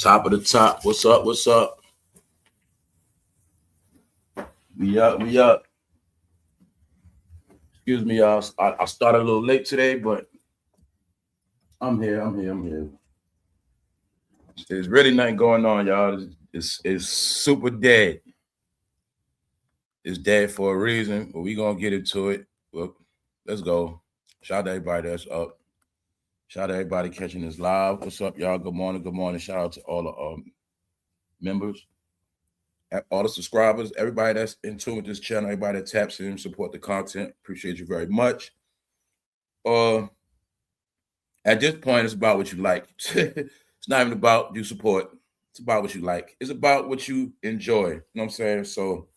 Top of the top. What's up? What's up? We up. We up. Excuse me, y'all. I started a little late today, but I'm here. I'm here. There's really nothing going on, y'all. It's super dead. It's dead for a reason, but we gonna get into it. Well, let's go. Shout out to everybody that's up. Shout out to everybody catching this live. What's up, y'all? Good morning. Good morning. Shout out to all the members, all the subscribers, everybody that's in tune with this channel, everybody that taps in, support the content. Appreciate you very much. At this point, it's about what you like. It's not even about you support. It's about what you like. It's about what you enjoy. You know what I'm saying? So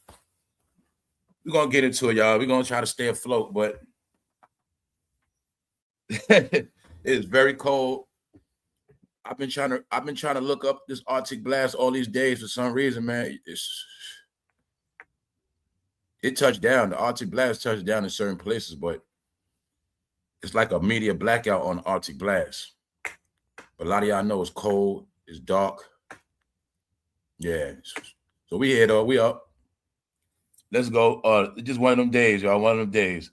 we're gonna get into it, y'all. We're gonna try to stay afloat, but it's very cold. I've been trying to look up this Arctic blast all these days for some reason, man. It touched down. The Arctic blast touched down in certain places, but it's like a media blackout on the Arctic blast. But a lot of y'all know it's cold, it's dark. Yeah. So we here though. We up. Let's go. It's just one of them days, y'all. One of them days.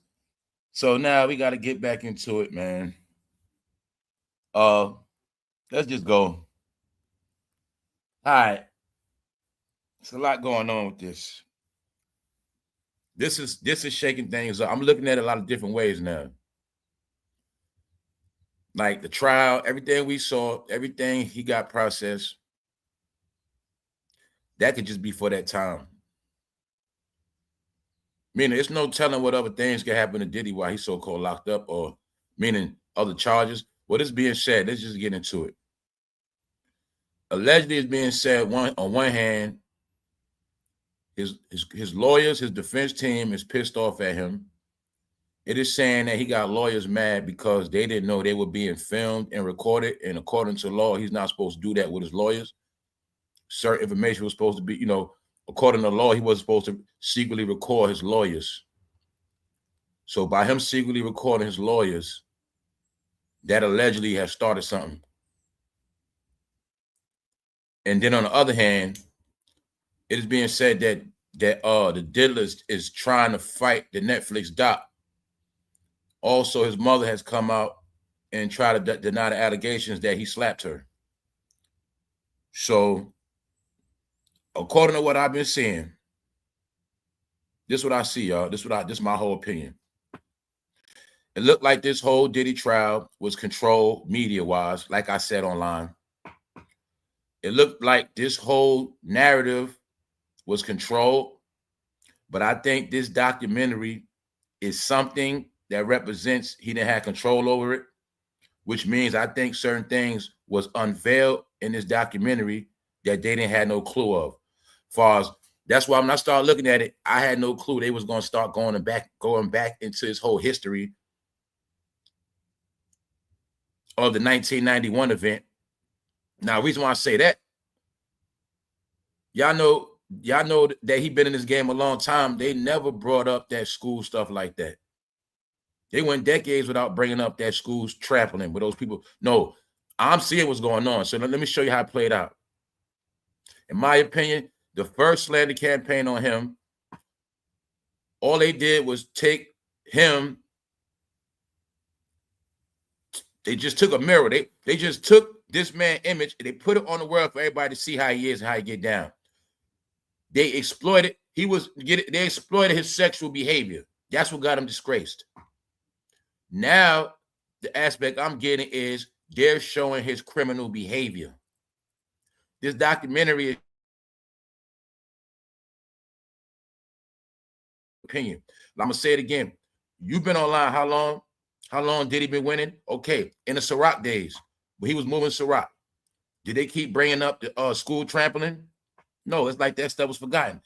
So now we got to get back into it, man. Let's just go. All right. There's a lot going on with this. This is shaking things up. I'm looking at it a lot of different ways now. Like the trial, everything we saw, everything he got processed, that could just be for that time. Meaning, it's no telling what other things can happen to Diddy while he's so-called locked up, or meaning other charges. What is being said? Let's just get into it. Allegedly, it's being said on one hand, his lawyers, his defense team is pissed off at him. It is saying that he got lawyers mad because they didn't know they were being filmed and recorded. And according to law, he's not supposed to do that with his lawyers. Certain information was supposed to be, according to law, he wasn't supposed to secretly record his lawyers. So by him secretly recording his lawyers, that allegedly has started something. And then on the other hand, it is being said that the diddler is trying to fight the Netflix doc. Also, his mother has come out and tried to deny the allegations that he slapped her. So, according to what I've been seeing, this is what I see, y'all. This is my whole opinion. It looked like this whole Diddy trial was controlled media-wise, like I said online. It looked like this whole narrative was controlled, but I think this documentary is something that represents he didn't have control over it, which means I think certain things was unveiled in this documentary that they didn't have no clue of. That's why when I started looking at it, I had no clue they was going to start going back into his whole history of the 1991 event. Now, the reason why I say that, y'all know that he been in this game a long time. They never brought up that school stuff like that. They went decades without bringing up that school's trampling with those people. No, I'm seeing what's going on. So let me show you how it played out. In my opinion, the first slander campaign on him, all they did was take him. They just took a mirror. They just took this man's image and they put it on the world for everybody to see how he is and how he get down. They exploited. They exploited his sexual behavior. That's what got him disgraced. Now, the aspect I'm getting is they're showing his criminal behavior. This documentary is opinion. I'm gonna say it again. You've been online how long? How long did he been winning? Okay, in the Ciroc days, when he was moving Ciroc, did they keep bringing up the school trampling? No, it's like that stuff was forgotten.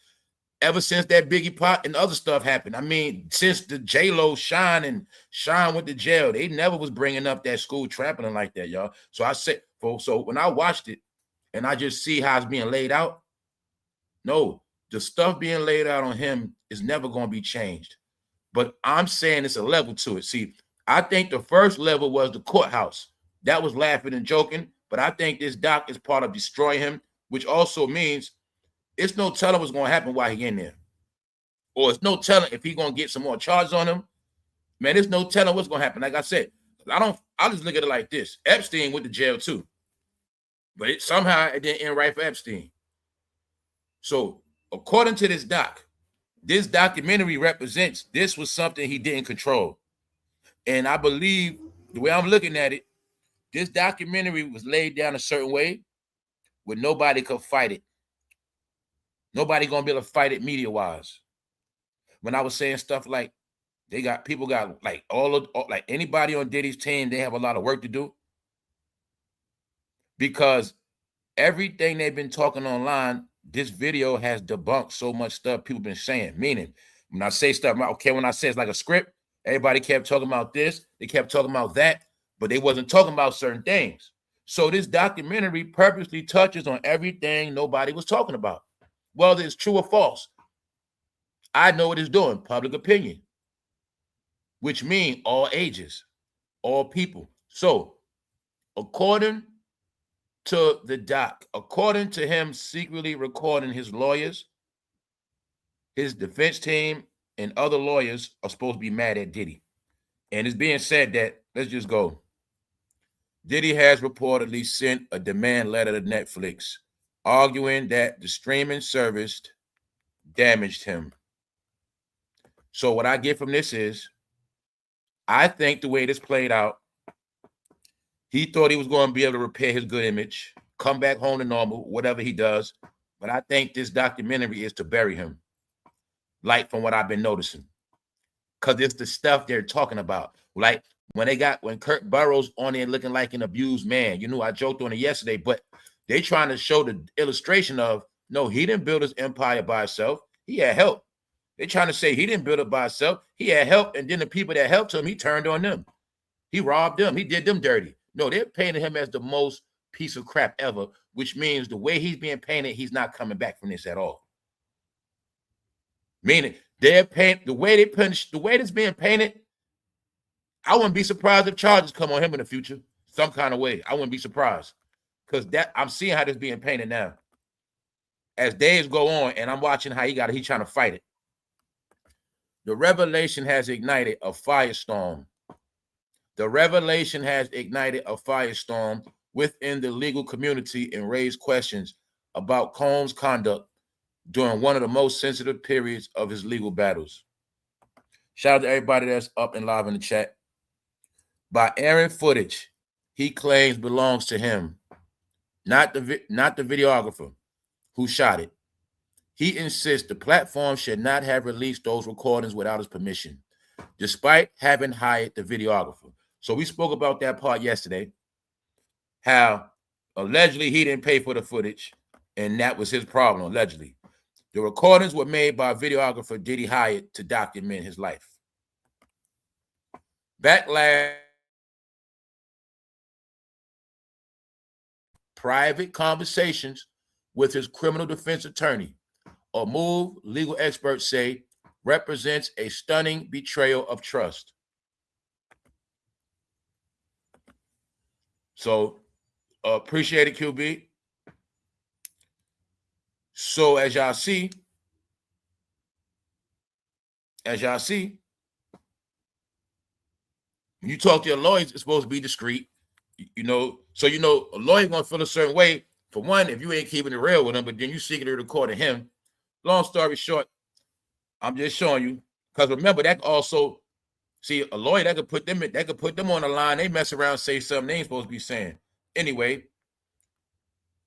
Ever since that Biggie pot and other stuff happened, I mean, since the J-Lo Shine went to jail, they never was bringing up that school trampling like that, y'all. So I said, so when I watched it and I just see how it's being laid out, no, the stuff being laid out on him is never going to be changed. But I'm saying it's a level to it. See, I think the first level was the courthouse. That was laughing and joking, but But I think this doc is part of destroying him, which also means it's no telling what's going to happen while he in there. Or it's no telling if he's going to get some more charges on him. Man, there's no telling what's going to happen. Like I said, I just look at it like this. Epstein went to jail too. But somehow it didn't end right for Epstein. So according to this doc, this documentary represents this was something he didn't control. And I believe the way I'm looking at it, this documentary was laid down a certain way where nobody could fight it. Nobody gonna be able to fight it media-wise. When I was saying stuff like people got like like anybody on Diddy's team, they have a lot of work to do. Because everything they've been talking online, this video has debunked so much stuff people been saying. Meaning, when I say stuff, okay, when I say it's like a script, everybody kept talking about this, they kept talking about that, but they wasn't talking about certain things. So this documentary purposely touches on everything nobody was talking about. Whether it's true or false, I know what it's doing, public opinion, which means all ages, all people. So according to the doc, according to him secretly recording his lawyers, his defense team and other lawyers are supposed to be mad at Diddy. And it's being said that, let's just go. Diddy has reportedly sent a demand letter to Netflix, arguing that the streaming service damaged him. So what I get from this is, I think the way this played out, he thought he was going to be able to repair his good image, come back home to normal, whatever he does. But I think this documentary is to bury him, like from what I've been noticing. Because it's the stuff they're talking about. Like when Kurt Burrows on there looking like an abused man. You know, I joked on it yesterday, but they trying to show the illustration of, no, he didn't build his empire by himself. He had help. They're trying to say he didn't build it by himself. He had help, and then the people that helped him, he turned on them. He robbed them. He did them dirty. No, they're painting him as the most piece of crap ever, which means the way he's being painted, he's not coming back from this at all. Meaning they're painting the way it's being painted. I wouldn't be surprised if charges come on him in the future, some kind of way. I wouldn't be surprised, because I'm seeing how this being painted now. As days go on, and I'm watching how he's trying to fight it. The revelation has ignited a firestorm. The revelation has ignited a firestorm within the legal community and raised questions about Combs' conduct during one of the most sensitive periods of his legal battles. Shout out to everybody that's up and live in the chat. By airing footage he claims belongs to him, not the videographer who shot it. He insists the platform should not have released those recordings without his permission, despite having hired the videographer. So we spoke about that part yesterday, how allegedly he didn't pay for the footage, and that was his problem, allegedly. The recordings were made by a videographer Diddy hired to document his life. Backlash. Private conversations with his criminal defense attorney, a move legal experts say represents a stunning betrayal of trust. So, appreciate it, QB. So, as y'all see, when you talk to your lawyers, it's supposed to be discreet. You know, so you know a lawyer gonna feel a certain way. For one, if you ain't keeping it real with him, but then you secretly recording him. Long story short, I'm just showing you, because remember that also, see, a lawyer that could put them on the line. They mess around, say something they ain't supposed to be saying. Anyway,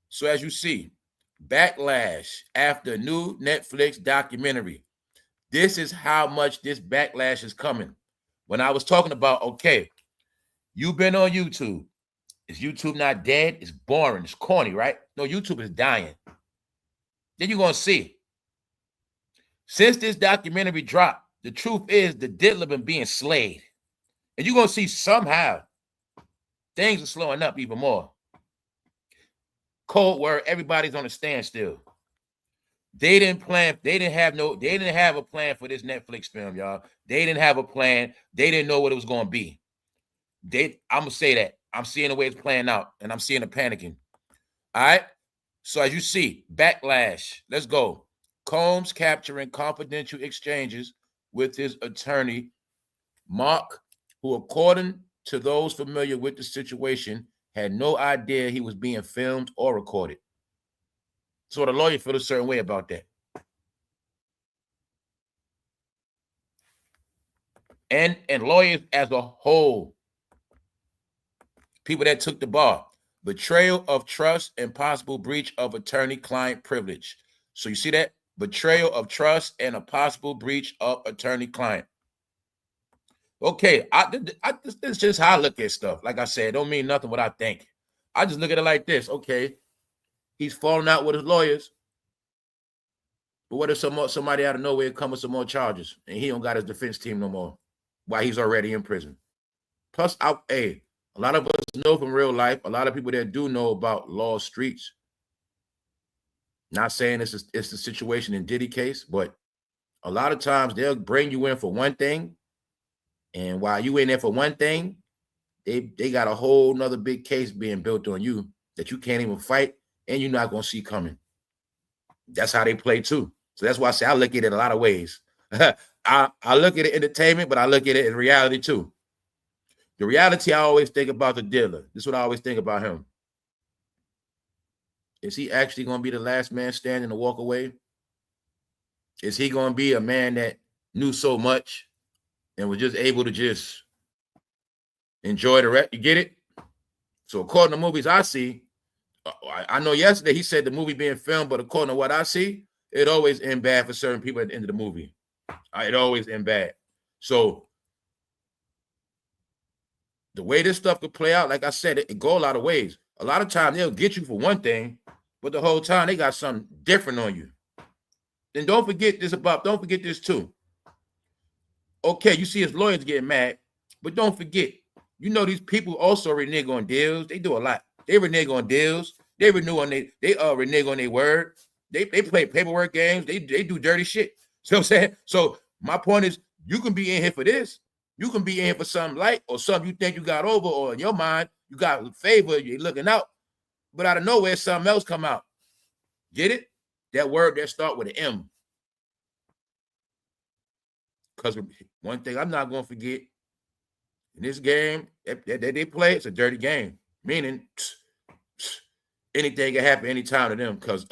so as you see, backlash after new Netflix documentary. This is how much this backlash is coming. When I was talking about, okay, you've been on YouTube. Is YouTube not dead? It's boring. It's corny, right? No, YouTube is dying. Then you're going to see. Since this documentary dropped, the truth is the diddler been being slayed. And you're going to see somehow things are slowing up even more. Cold word, everybody's on a standstill. They didn't have a plan for this Netflix film, y'all. They didn't have a plan. They didn't know what it was going to be. I'm going to say that. I'm seeing the way it's playing out, and I'm seeing the panicking. All right. So as you see, backlash. Let's go. Combs capturing confidential exchanges with his attorney, Mark, who, according to those familiar with the situation, had no idea he was being filmed or recorded. So the lawyer felt a certain way about that. And lawyers as a whole, people that took the bar, betrayal of trust and possible breach of attorney-client privilege. So you see that? Betrayal of trust and a possible breach of attorney-client. Okay, this is just how I look at stuff. Like I said, it don't mean nothing what I think. I just look at it like this. Okay, he's falling out with his lawyers. But what if somebody out of nowhere come with some more charges and he don't got his defense team no more while he's already in prison? Plus, a lot of us know from real life, a lot of people that do know about law streets. Not saying it's the situation in Diddy case, but a lot of times they'll bring you in for one thing, and while you in there for one thing, they got a whole nother big case being built on you that you can't even fight, and you're not gonna see coming. That's how they play too. So that's why I say I look at it a lot of ways. I look at it entertainment, but I look at it in reality too. The reality I always think about the dealer. This is what I always think about him. Is he actually going to be the last man standing to walk away? Is he going to be a man that knew so much and was just able to just enjoy the rest? You get it? So according to movies I see, I know yesterday he said the movie being filmed, but according to what I see, it always ends bad for certain people at the end of the movie. It always ends bad. So the way this stuff could play out, like I said, it go a lot of ways. A lot of times they'll get you for one thing, but the whole time they got something different on you. Then don't forget this too. Okay, you see his lawyers getting mad, but don't forget, you know these people also renege on deals. They do a lot. They renege on deals. They renege on their word. They play paperwork games. They do dirty shit. See what I'm saying? So my point is, you can be in here for this. You can be in here for something light or something you think you got over, or in your mind, you got a favor, you're looking out. But out of nowhere, something else come out. Get it? That word that start with an M. Because one thing I'm not going to forget, in this game that they play, it's a dirty game. Meaning, anything can happen anytime to them, because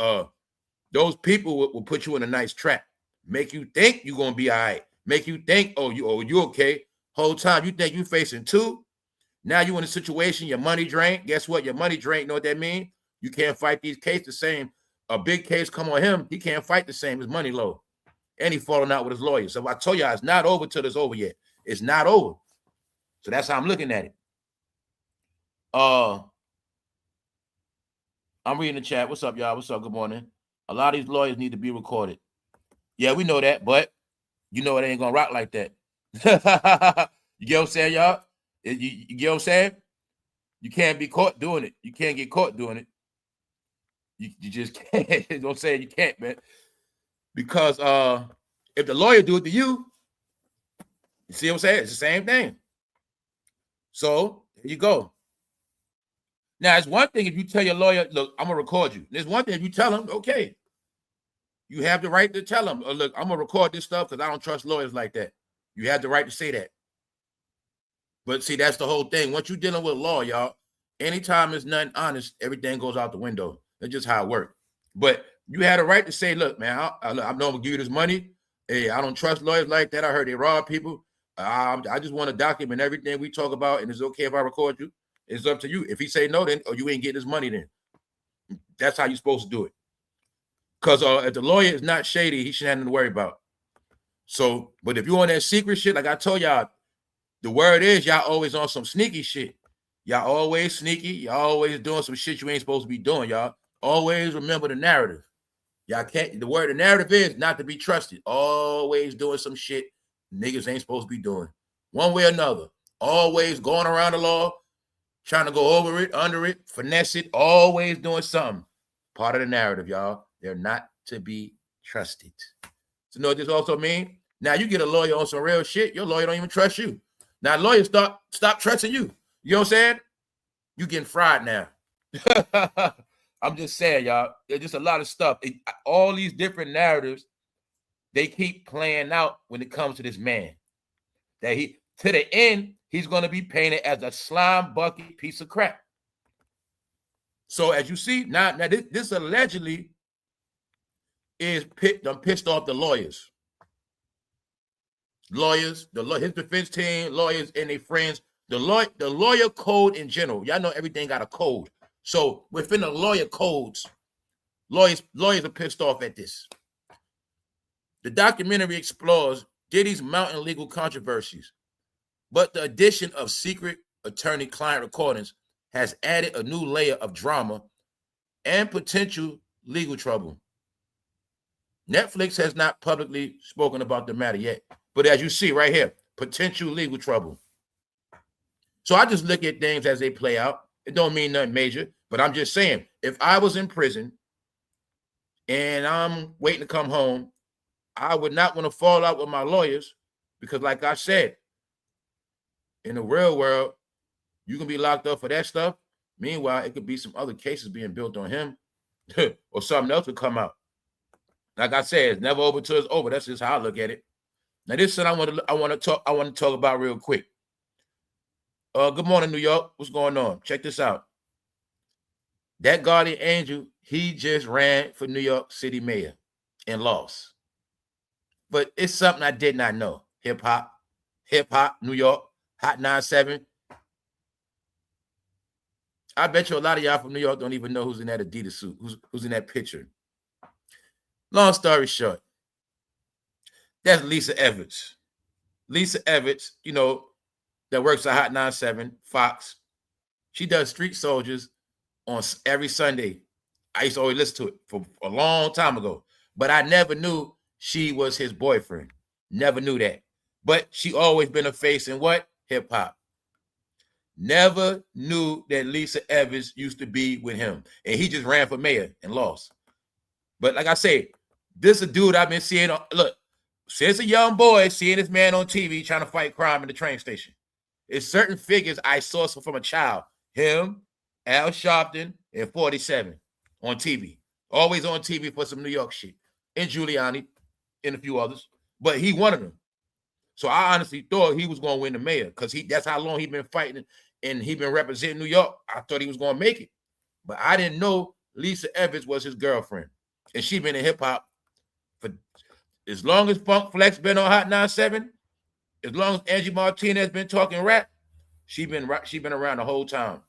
those people will put you in a nice trap. Make you think you're going to be all right. Make you think, you okay. Whole time you think you facing two. Now you in a situation, your money drained. Guess what? Your money drained. You know what that means? You can't fight these cases the same. A big case come on him, he can't fight the same. His money low. And he falling out with his lawyer. So I told y'all it's not over till it's over yet. It's not over. So that's how I'm looking at it. I'm reading the chat. What's up, y'all? What's up? Good morning. A lot of these lawyers need to be recorded. Yeah, we know that, but you know it ain't gonna rock like that. You get what I'm saying, y'all? You get what I'm saying? You can't be caught doing it. You can't get caught doing it. You just can't. You know what I'm saying? You can't, man. Because if the lawyer do it to you, you see what I'm saying? It's the same thing. So here you go. Now, it's one thing if you tell your lawyer, look, I'm gonna record you. There's one thing if you tell him, okay, you have the right to tell him, look, I'm gonna record this stuff because I don't trust lawyers like that. You have the right to say that. But see, that's the whole thing. Once you're dealing with law, y'all, anytime it's nothing honest, everything goes out the window. That's just how it works. But you had a right to say, look, man, I'm not gonna give you this money. Hey, I don't trust lawyers like that. I heard they rob people. I just want to document everything we talk about, and it's okay if I record you. It's up to you. If he say no, then you ain't getting his money then. That's how you're supposed to do it. Because if the lawyer is not shady, he shouldn't have nothing to worry about. So, but if you're on that secret shit, like I told y'all, the word is y'all always on some sneaky shit. Y'all always sneaky. Y'all always doing some shit you ain't supposed to be doing, y'all. Always remember the narrative. Y'all can't, the word, the narrative is not to be trusted. Always doing some shit niggas ain't supposed to be doing. One way or another. Always going around the law, trying to go over it, under it, finesse it, always doing something. Part of the narrative, y'all. They're not to be trusted. So you know what this also means? Now you get a lawyer on some real shit, your lawyer don't even trust you. Now lawyers stop trusting you. You know what I'm saying? You getting fried now. I'm just saying, y'all. There's just a lot of stuff. All these different narratives, they keep playing out when it comes to this man. That he, to the end, he's going to be painted as a slime bucket piece of crap. So as you see, now this allegedly is pissed off the lawyers. His defense team, lawyers, and their friends. The lawyer code in general. Y'all know everything got a code. So within the lawyer codes, lawyers are pissed off at this. The documentary explores Diddy's mounting legal controversies, but the addition of secret attorney-client recordings has added a new layer of drama and potential legal trouble. Netflix has not publicly spoken about the matter yet, but as you see right here, potential legal trouble. So I just look at things as they play out. It don't mean nothing major, but I'm just saying, if I was in prison and I'm waiting to come home, I would not want to fall out with my lawyers because, like I said, in the real world, you can be locked up for that stuff. Meanwhile, it could be some other cases being built on him or something else would come out. Like I said, it's never over till it's over. That's just how I look at it. Now, this thing I want to talk about real quick. Good morning, New York. What's going on? Check this out. That guardian angel, he just ran for New York City mayor and lost. But it's something I did not know. Hip hop, New York, Hot 97. I bet you a lot of y'all from New York don't even know who's in that Adidas suit, who's in that picture. Long story short, that's Lisa Evans. Lisa Evans, you know, that works at Hot 97, Fox. She does Street Soldiers on every Sunday. I used to always listen to it for a long time ago, but I never knew she was his boyfriend. Never knew that. But she always been a face in what? Hip hop. Never knew that Lisa Evans used to be with him. And he just ran for mayor and lost. But like I say, this is a dude I've been seeing. Look, since a young boy, seeing this man on TV trying to fight crime in the train station. It's certain figures I saw from a child. Him, Al Sharpton, and 47 on TV. Always on TV for some New York shit. And Giuliani and a few others. But he one of them. So I honestly thought he was going to win the mayor because that's how long he's been fighting and he been representing New York. I thought he was going to make it. But I didn't know Lisa Evans was his girlfriend. And she been in hip-hop for as long as Funk Flex been on Hot 97, as long as Angie Martinez been talking rap, she been around the whole time.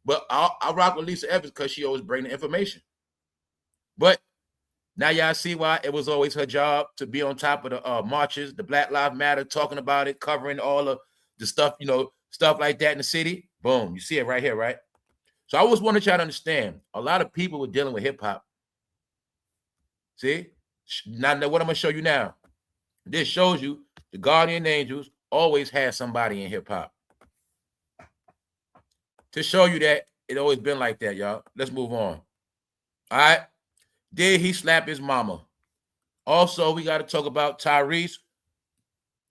But I rock with Lisa Evans because she always bring the information. But now y'all see why it was always her job to be on top of the marches, the Black Lives Matter, talking about it, covering all of the stuff, you know, stuff like that in the city. Boom, you see it right here, right? So I always wanted y'all to understand, a lot of people were dealing with hip-hop. See? Now what I'm going to show you now. This shows you the guardian angels always had somebody in hip-hop. To show you that it always been like that, y'all. Let's move on. All right? Did he slap his mama? Also, we got to talk about TYRESE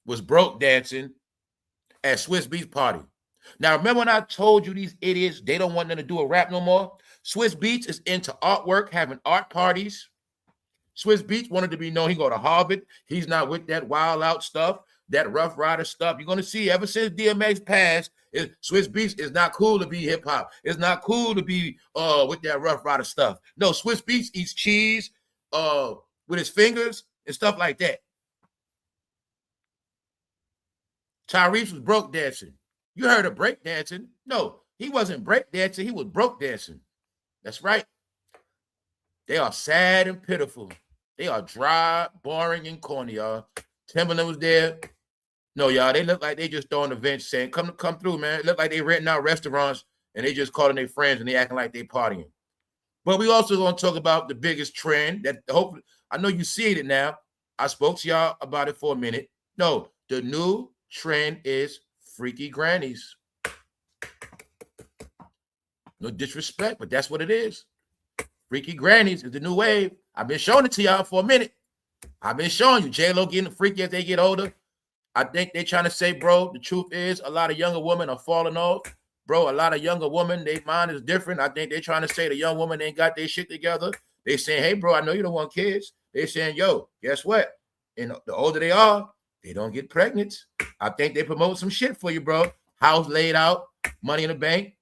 was broke dancing at Swiss Beats party. Now, remember when I told you these idiots, they don't want them to do a rap no more? Swiss Beats is into artwork, having art parties. Swiss Beats wanted to be known. He go to Harvard. He's not with that wild out stuff, that Rough Rider stuff. You're going to see ever since DMX passed, Swiss Beats is not cool to be hip hop. It's not cool to be with that Rough Rider stuff. No, Swiss Beats eats cheese with his fingers and stuff like that. TYRESE was broke dancing. You heard of break dancing? No, he wasn't break dancing. He was broke dancing. That's right. They are sad and pitiful. They are dry, boring, and corny, y'all. Timberland was there. No, y'all, they look like they just throwing events saying, come through, man. It look like they renting out restaurants and they just calling their friends and they acting like they partying. But we also going to talk about the biggest trend that hopefully, I know you see it now. I spoke to y'all about it for a minute. No, the new trend is freaky grannies. No disrespect, but that's what it is. Freaky grannies is the new wave. I've been showing it to y'all for a minute. I've been showing you J-Lo getting freaky as they get older. I think they're trying to say, bro, the truth is a lot of younger women are falling off. bro, a lot of younger women, their mind is different. I think they're trying to say the young woman ain't got their shit together. They saying, hey, bro, I know you don't want kids. They saying, yo, guess what? And the older they are, they don't get pregnant. I think they promote some shit for you, bro. House laid out, money in the bank,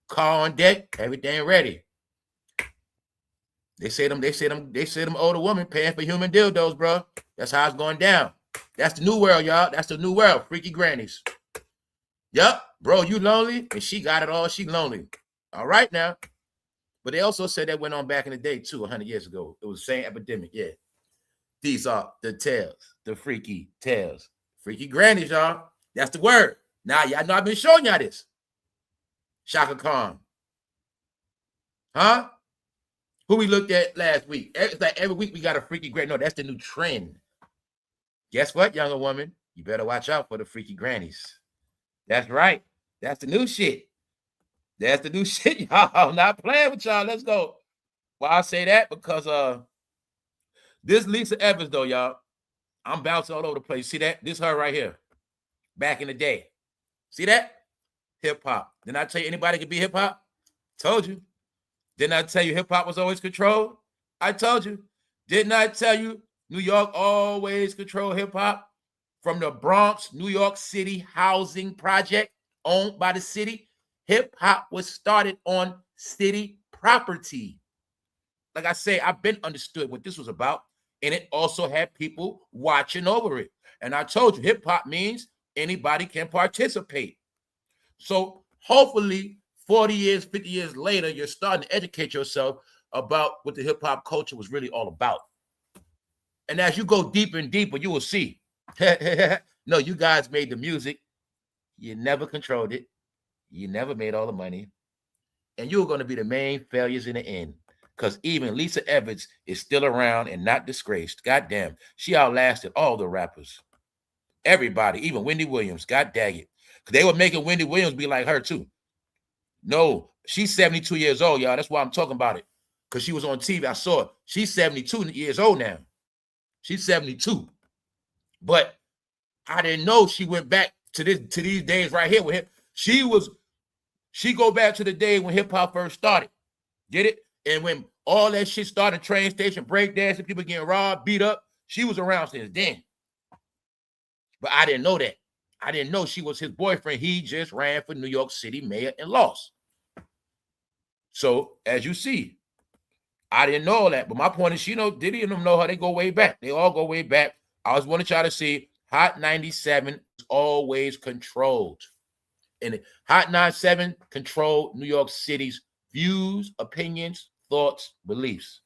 car on deck, everything ready. They say them older women paying for human dildos, bro. That's how it's going down. That's the new world, y'all. That's the new world. Freaky grannies. Yup, bro, you lonely, and she got it all. She lonely. All right now. But they also said that went on back in the day, too, 100 years ago. It was the same epidemic, yeah. These are the tales, the freaky tales. Freaky grannies, y'all. That's the word. Now, y'all know I've been showing y'all this. Shaka Khan. Huh? Who we looked at last week? It's like every week we got a freaky granny. No, that's the new trend. Guess what, younger woman? You better watch out for the freaky grannies. That's right. That's the new shit. That's the new shit, y'all. I'm not playing with y'all. Let's go. Why I say that? Because this Lisa Evans, though, y'all, I'm bouncing all over the place. See that? This her right here. Back in the day. See that? Hip-hop. Didn't I tell you anybody could be hip-hop? Told you. Didn't I tell you hip-hop was always controlled? I told you. Didn't I tell you New York always controlled hip-hop? From the Bronx, New York City housing project owned by the city, hip-hop was started on city property. Like I say, I've been understood what this was about, and it also had people watching over it. And I told you, hip-hop means anybody can participate. So hopefully 40 years, 50 years later, you're starting to educate yourself about what the hip-hop culture was really all about. And as you go deeper and deeper, you will see. No, you guys made the music. You never controlled it. You never made all the money. And you're going to be the main failures in the end. Because even Lisa Evans is still around and not disgraced. Goddamn. She outlasted all the rappers. Everybody, even Wendy Williams. God dang it. Because they were making Wendy Williams be like her too. No, she's 72 years old, y'all. That's why I'm talking about it. Because she was on TV. I saw it. She's 72 years old now. She's 72. But I didn't know she went back to these days right here with him. She go back to the day when hip-hop first started. Get it? And when all that shit started, train station, breakdancing, people getting robbed, beat up, she was around since then. But I didn't know that. I didn't know she was his boyfriend. He just ran for New York City mayor and lost. So, as you see, I didn't know all that. But my point is, Diddy and them know her. They go way back. They all go way back. I just want to try to see Hot 97 is always controlled. And Hot 97 controlled New York City's views, opinions, thoughts, beliefs.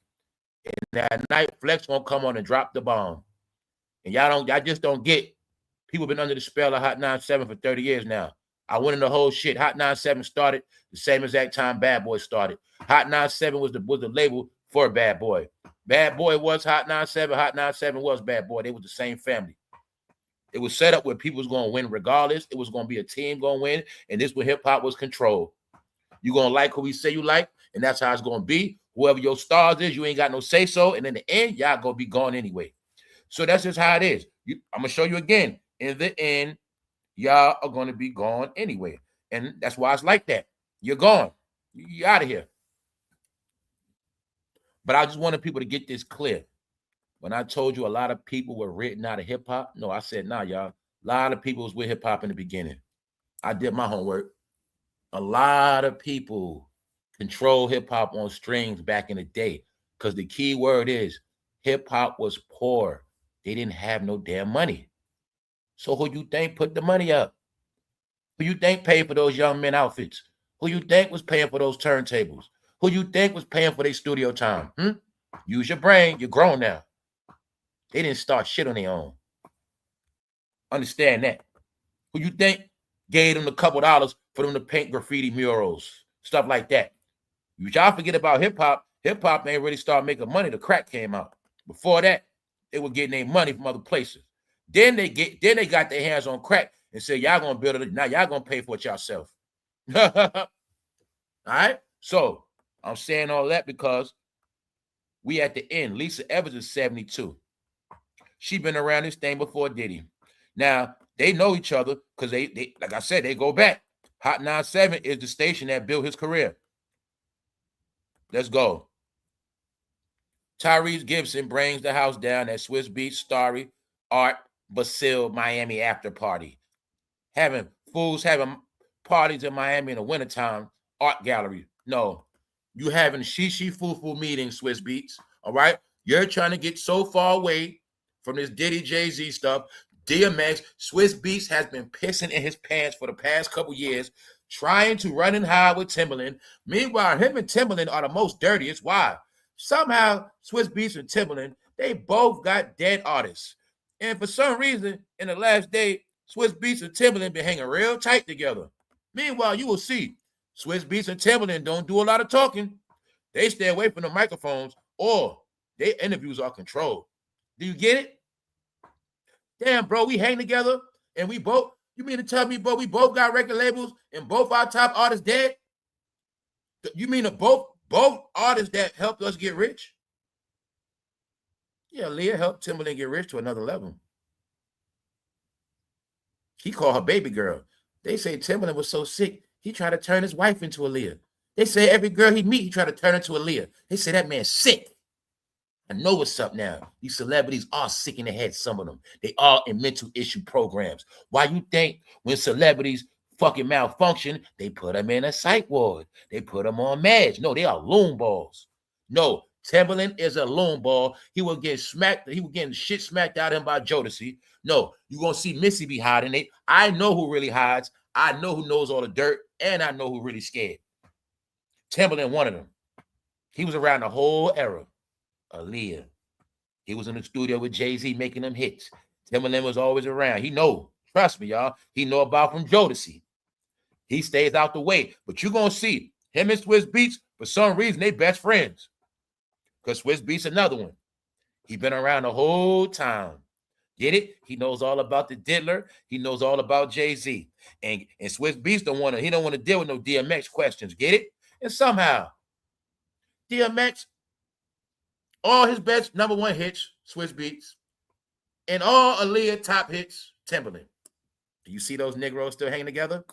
And that night, Flex gonna come on and drop the bomb. And y'all just don't get. People been under the spell of Hot 97 for 30 years now. I went in the whole shit. Hot 97 started the same exact time Bad Boy started. Hot 97 was the label for Bad Boy. Bad Boy was Hot 97. Hot 97 was Bad Boy. They was the same family. It was set up where people was going to win regardless. It was going to be a team going to win, and this where hip-hop was controlled. You're going to like who we say you like, and that's how it's going to be. Whoever your stars is, you ain't got no say-so, and in the end, y'all going to be gone anyway. So that's just how it is. I'm going to show you again. In the end, y'all are going to be gone anyway, and that's why it's like that. You're gone. You're out of here. But I just wanted people to get this clear. When I told you a lot of people were written out of hip-hop, no, I said, nah, y'all. A lot of people was with hip-hop in the beginning. I did my homework. A lot of people control hip-hop on strings back in the day because the key word is hip-hop was poor. They didn't have no damn money. So who you think put the money up? Who you think paid for those young men outfits? Who you think was paying for those turntables? Who you think was paying for their studio time? Use your brain. You're grown now. They didn't start shit on their own. Understand that. Who you think gave them a couple dollars for them to paint graffiti murals, stuff like that? Y'all forget about hip-hop. Hip-hop ain't really start making money. The crack came out. Before that, they were getting their money from other places. Then they got their hands on crack and said, y'all gonna build it. Now y'all gonna pay for it yourself. All right? So I'm saying all that because we at the end. Lisa Evans is 72. She been around this thing before Diddy. Now, they know each other because they like I said, they go back. Hot 97 is the station that built his career. Let's go. Tyrese Gibson brings the house down at Swiss Beach Starry Art Basile Miami after party. Having parties in Miami in the wintertime, art gallery. No, you having shishi fufu meetings, Swiss Beats. All right, you're trying to get so far away from this Diddy Jay-Z stuff. DMX, Swiss Beats has been pissing in his pants for the past couple years, trying to run and hide with Timbaland. Meanwhile, him and Timbaland are the most dirtiest. Why? Somehow, Swiss Beats and Timbaland, they both got dead artists. And for some reason, in the last day, Swiss Beats and Timbaland been hanging real tight together. Meanwhile, you will see Swiss Beats and Timbaland don't do a lot of talking. They stay away from the microphones, or their interviews are controlled. Do you get it? Damn, bro, we hang together and we both, you mean to tell me, bro, we both got record labels and both our top artists dead? You mean that both artists that helped us get rich? Yeah, Leah helped Timbaland get rich to another level. He called her baby girl. They say Timbaland was so sick, he tried to turn his wife into Aaliyah. They say every girl he meet, he tried to turn into Aaliyah. They say that man's sick. I know what's up now. These celebrities are sick in the head, some of them. They are in mental issue programs. Why you think when celebrities fucking malfunction, they put them in a psych ward? They put them on meds. No, they are loon balls. No, Timbaland is a loon ball. He will get smacked. He will get shit smacked out of him by Jodeci. No, you're going to see Missy be hiding it. I know who really hides. I know who knows all the dirt. And I know who really scared. Timbaland, one of them. He was around the whole era. Aaliyah. He was in the studio with Jay-Z making them hits. Timbaland was always around. He know. Trust me, y'all. He know about from Jodeci. He stays out the way. But you're going to see him and Swiss Beats, for some reason, they best friends. Because Swiss Beats another one. He been around the whole time. Get it? He knows all about the Diddler. He knows all about Jay-Z. And Swiss Beats don't want to deal with no DMX questions. Get it? And somehow, DMX, all his best number one hits, Swiss Beats, and all Aaliyah top hits, Timbaland. Do you see those Negroes still hanging together?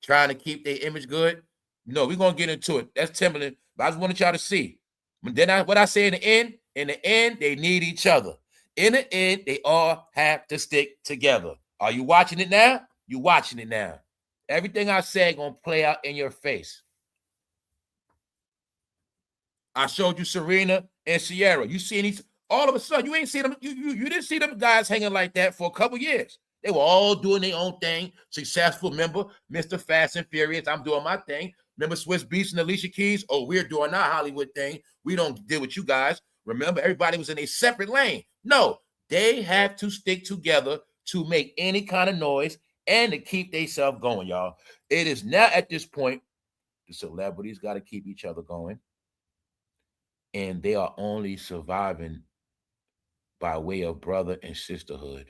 Trying to keep their image good? No, we're going to get into it. That's Timbaland. But I just wanted y'all to see. But then what I say in the end, they need each other. In the end, they all have to stick together. Are you watching it now? You watching it now. Everything I said going to play out in your face. I showed you Serena and Sierra. You see these all of a sudden, you ain't see them. You didn't see them guys hanging like that for a couple years. They were all doing their own thing. Successful. Remember, Mr. Fast and Furious. I'm doing my thing. Remember Swiss Beats and Alicia Keys? Oh, we're doing our Hollywood thing. We don't deal with you guys. Remember, everybody was in a separate lane. No, they have to stick together to make any kind of noise and to keep themselves going, y'all. It is now at this point, the celebrities got to keep each other going. And they are only surviving by way of brother and sisterhood.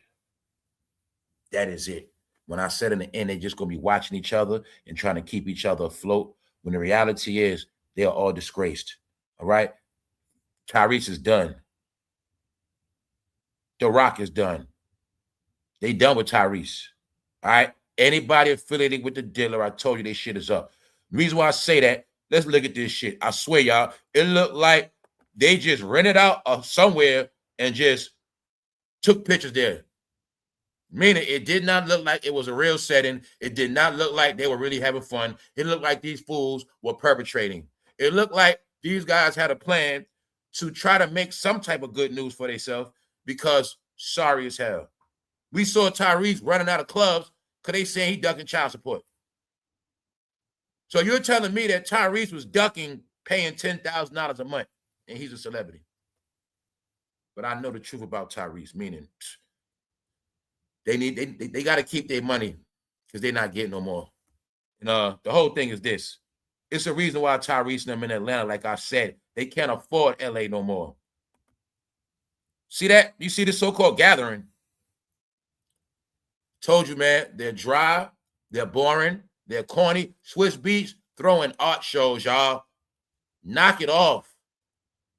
That is it. When I said in the end, they're just going to be watching each other and trying to keep each other afloat, when the reality is they are all disgraced. All right? Tyrese is done. The Rock is done. They done with Tyrese. All right? Anybody affiliated with the Diddler, I told you this shit is up. The reason why I say that, let's look at this shit. I swear, y'all, it looked like they just rented out somewhere and just took pictures there. Meaning it did not look like it was a real setting. It did not look like they were really having fun. It looked like these fools were perpetrating. It looked like these guys had a plan to try to make some type of good news for themselves, because sorry as hell. We saw Tyrese running out of clubs because they saying he ducking child support. So you're telling me that Tyrese was ducking paying $10,000 a month and he's a celebrity. But I know the truth about Tyrese, meaning they got to keep their money because they're not getting no more. And the whole thing is this. It's a reason why Tyrese and them in Atlanta, like I said, they can't afford LA no more. See that? You see this so-called gathering. Told you, man, they're dry, they're boring, they're corny. Swiss Beats throwing art shows, y'all. Knock it off.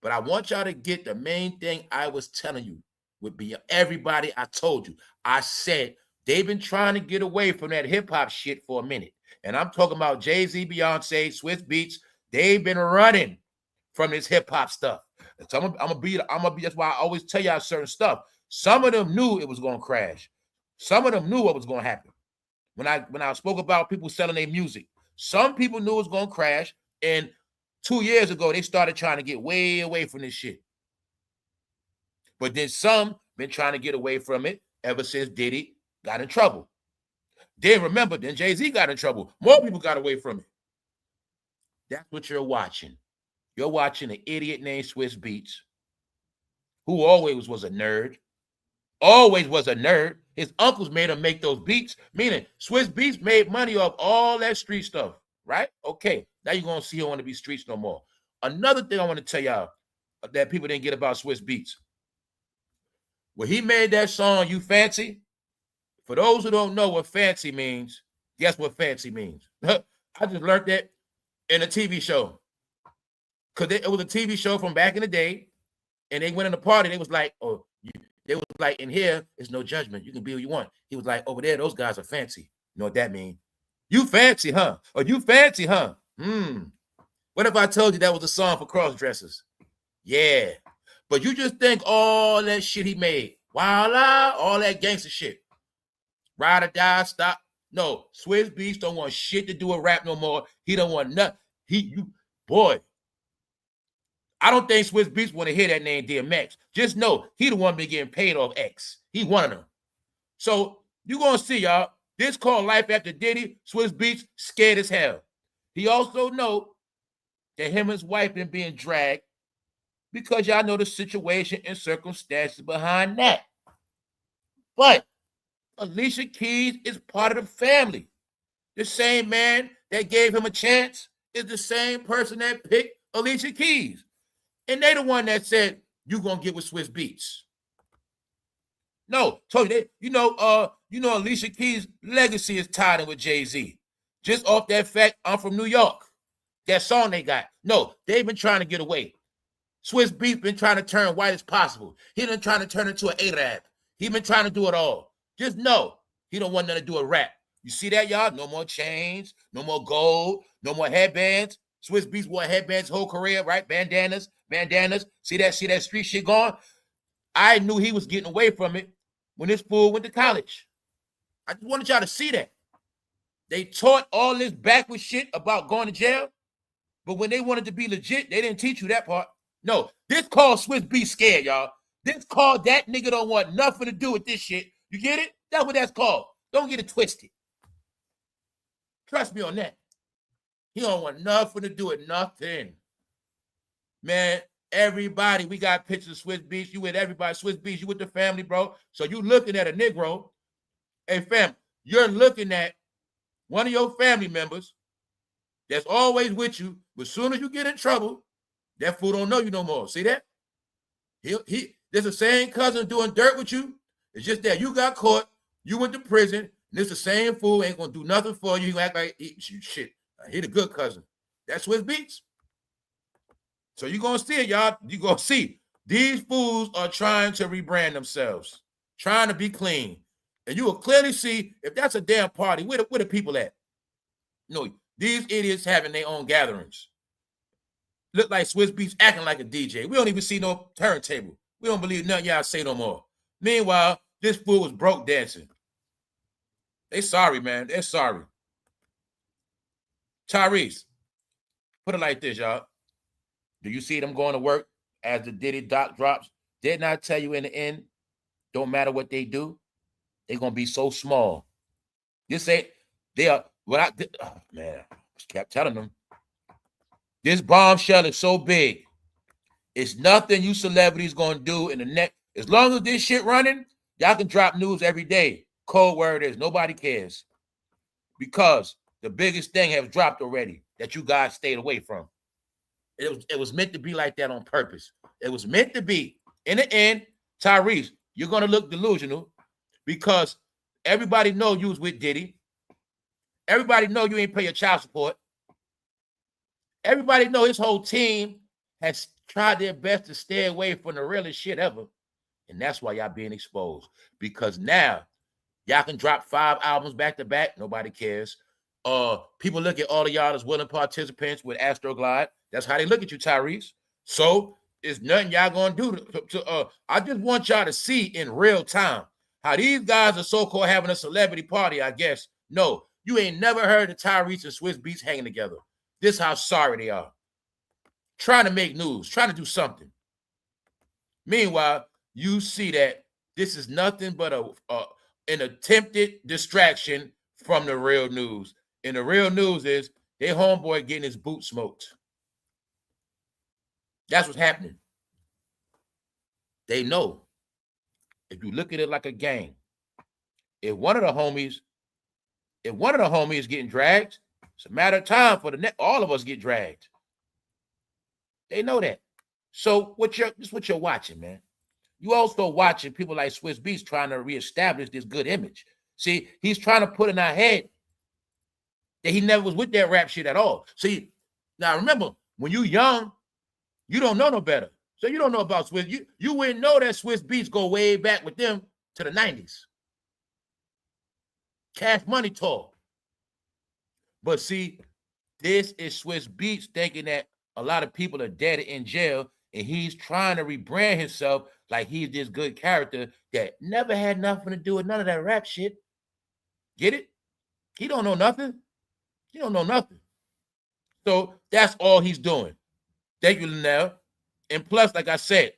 But I want y'all to get the main thing I was telling you would be everybody. I told you. I said they've been trying to get away from that hip-hop shit for a minute. And I'm talking about Jay-Z, Beyonce, Swizz Beatz. They've been running from this hip-hop stuff. So I'm gonna be, that's why I always tell y'all certain stuff. Some of them knew it was gonna crash. Some of them knew what was gonna happen. When I spoke about people selling their music, some people knew it was gonna crash, and 2 years ago they started trying to get way away from this shit. But then some been trying to get away from it ever since Diddy got in trouble. Then remember, then Jay-Z got in trouble. More people got away from it. That's what you're watching. You're watching an idiot named Swizz Beatz, who always was a nerd. Always was a nerd. His uncles made him make those beats, meaning Swizz Beatz made money off all that street stuff, right? Okay, now you're going to see him want to be streets no more. Another thing I want to tell y'all that people didn't get about Swizz Beatz. When he made that song, You Fancy, for those who don't know what fancy means, guess what fancy means? I just learned that in a TV show. Because it was a TV show from back in the day, and they went in a party, they was like, oh, they was like, in here, it's no judgment. You can be who you want. He was like, over there, those guys are fancy. You know what that means? You fancy, huh? Or you fancy, huh? What if I told you that was a song for cross-dressers? Yeah. But you just think all that shit he made. Voila, all that gangster shit. Ride or die, stop. No, Swizz Beatz don't want shit to do with rap no more. He don't want nothing. Boy. I don't think Swizz Beatz want to hear that name DMX. Just know he the one been getting paid off X. He one of them. So you gonna see, y'all. This called Life After Diddy. Swizz Beatz scared as hell. He also know that him and his wife been being dragged because y'all know the situation and circumstances behind that. But Alicia Keys is part of the family. The same man that gave him a chance is the same person that picked Alicia Keys. And they the one that said, you gonna get with Swizz Beatz. No, told you that, you know, Alicia Keys' legacy is tied in with Jay-Z. Just off that fact, I'm from New York. That song they got. No, they've been trying to get away. Swizz Beatz been trying to turn white as possible. He been trying to turn into an Arab. He been trying to do it all. Just know, he don't want nothing to do with rap. You see that, y'all? No more chains, no more gold, no more headbands. Swizz Beatz wore headbands whole career, right? Bandanas. See that street shit going? I knew he was getting away from it when this fool went to college. I just wanted y'all to see that. They taught all this backward shit about going to jail, but when they wanted to be legit, they didn't teach you that part. No, this called Swizz Beatz scared, y'all. This called that nigga don't want nothing to do with this shit. You get it? That's what that's called. Don't get it twisted. Trust me on that. He don't want nothing to do with nothing. Man, everybody, we got pictures of Swizz Beatz. You with everybody. Swizz Beatz, you with the family, bro. So you looking at a Negro. Hey, fam, you're looking at one of your family members that's always with you, but as soon as you get in trouble, that fool don't know you no more. See that? There's the same cousin doing dirt with you. It's just that you got caught, you went to prison, and this the same fool ain't gonna do nothing for you. He gonna act like shit. He the good cousin. That's Swizz Beatz. So you're gonna see it, y'all. You're gonna see these fools are trying to rebrand themselves, trying to be clean. And you will clearly see if that's a damn party, where the people at? No, these idiots having their own gatherings. Look like Swizz Beatz acting like a DJ. We don't even see no turntable. We don't believe nothing y'all say no more. Meanwhile, this fool was broke dancing. They sorry, man. They're sorry. TYRESE, put it like this, y'all. Do you see them going to work as the Diddy doc drops? Didn't I tell you in the end, don't matter what they do, they're going to be so small. This ain't, they are, man, I kept telling them, this bombshell is so big. It's nothing you celebrities going to do in the next, as long as this shit running, y'all can drop news every day. Cold word is, nobody cares. Because the biggest thing has dropped already that you guys stayed away from. It was meant to be like that on purpose. It was meant to be. In the end, TYRESE, you're going to look delusional because everybody know you was with Diddy. Everybody know you ain't pay your child support. Everybody know his whole team has tried their best to stay away from the realest shit ever. And that's why y'all being exposed. Because now, y'all can drop 5 albums back to back. Nobody cares. People look at all of y'all as willing participants with Astroglide. That's how they look at you, Tyrese. So it's nothing y'all gonna do to I just want y'all to see in real time how these guys are so-called having a celebrity party, I guess. No, you ain't never heard of Tyrese and Swizz Beatz hanging together. This how sorry they are. Trying to make news, trying to do something. Meanwhile, you see that this is nothing but an attempted distraction from the real news. And the real news is their homeboy getting his boot smoked. That's what's happening. They know. If you look at it like a game, if one of the homies getting dragged, it's a matter of time for all of us get dragged. They know that. So this is what you're watching, man. You also watching people like Swizz Beatz trying to reestablish this good image. See, he's trying to put in our head that he never was with that rap shit at all. See, now remember, when you young, you don't know no better. So you don't know about Swizz. You wouldn't know that Swizz Beatz go way back with them to the 90s. Cash Money tour. But see, this is Swizz Beatz thinking that a lot of people are dead in jail, and he's trying to rebrand himself like he's this good character that never had nothing to do with none of that rap shit. Get it? He don't know nothing. He don't know nothing. So that's all he's doing. Thank you, Linnell. And plus, like I said,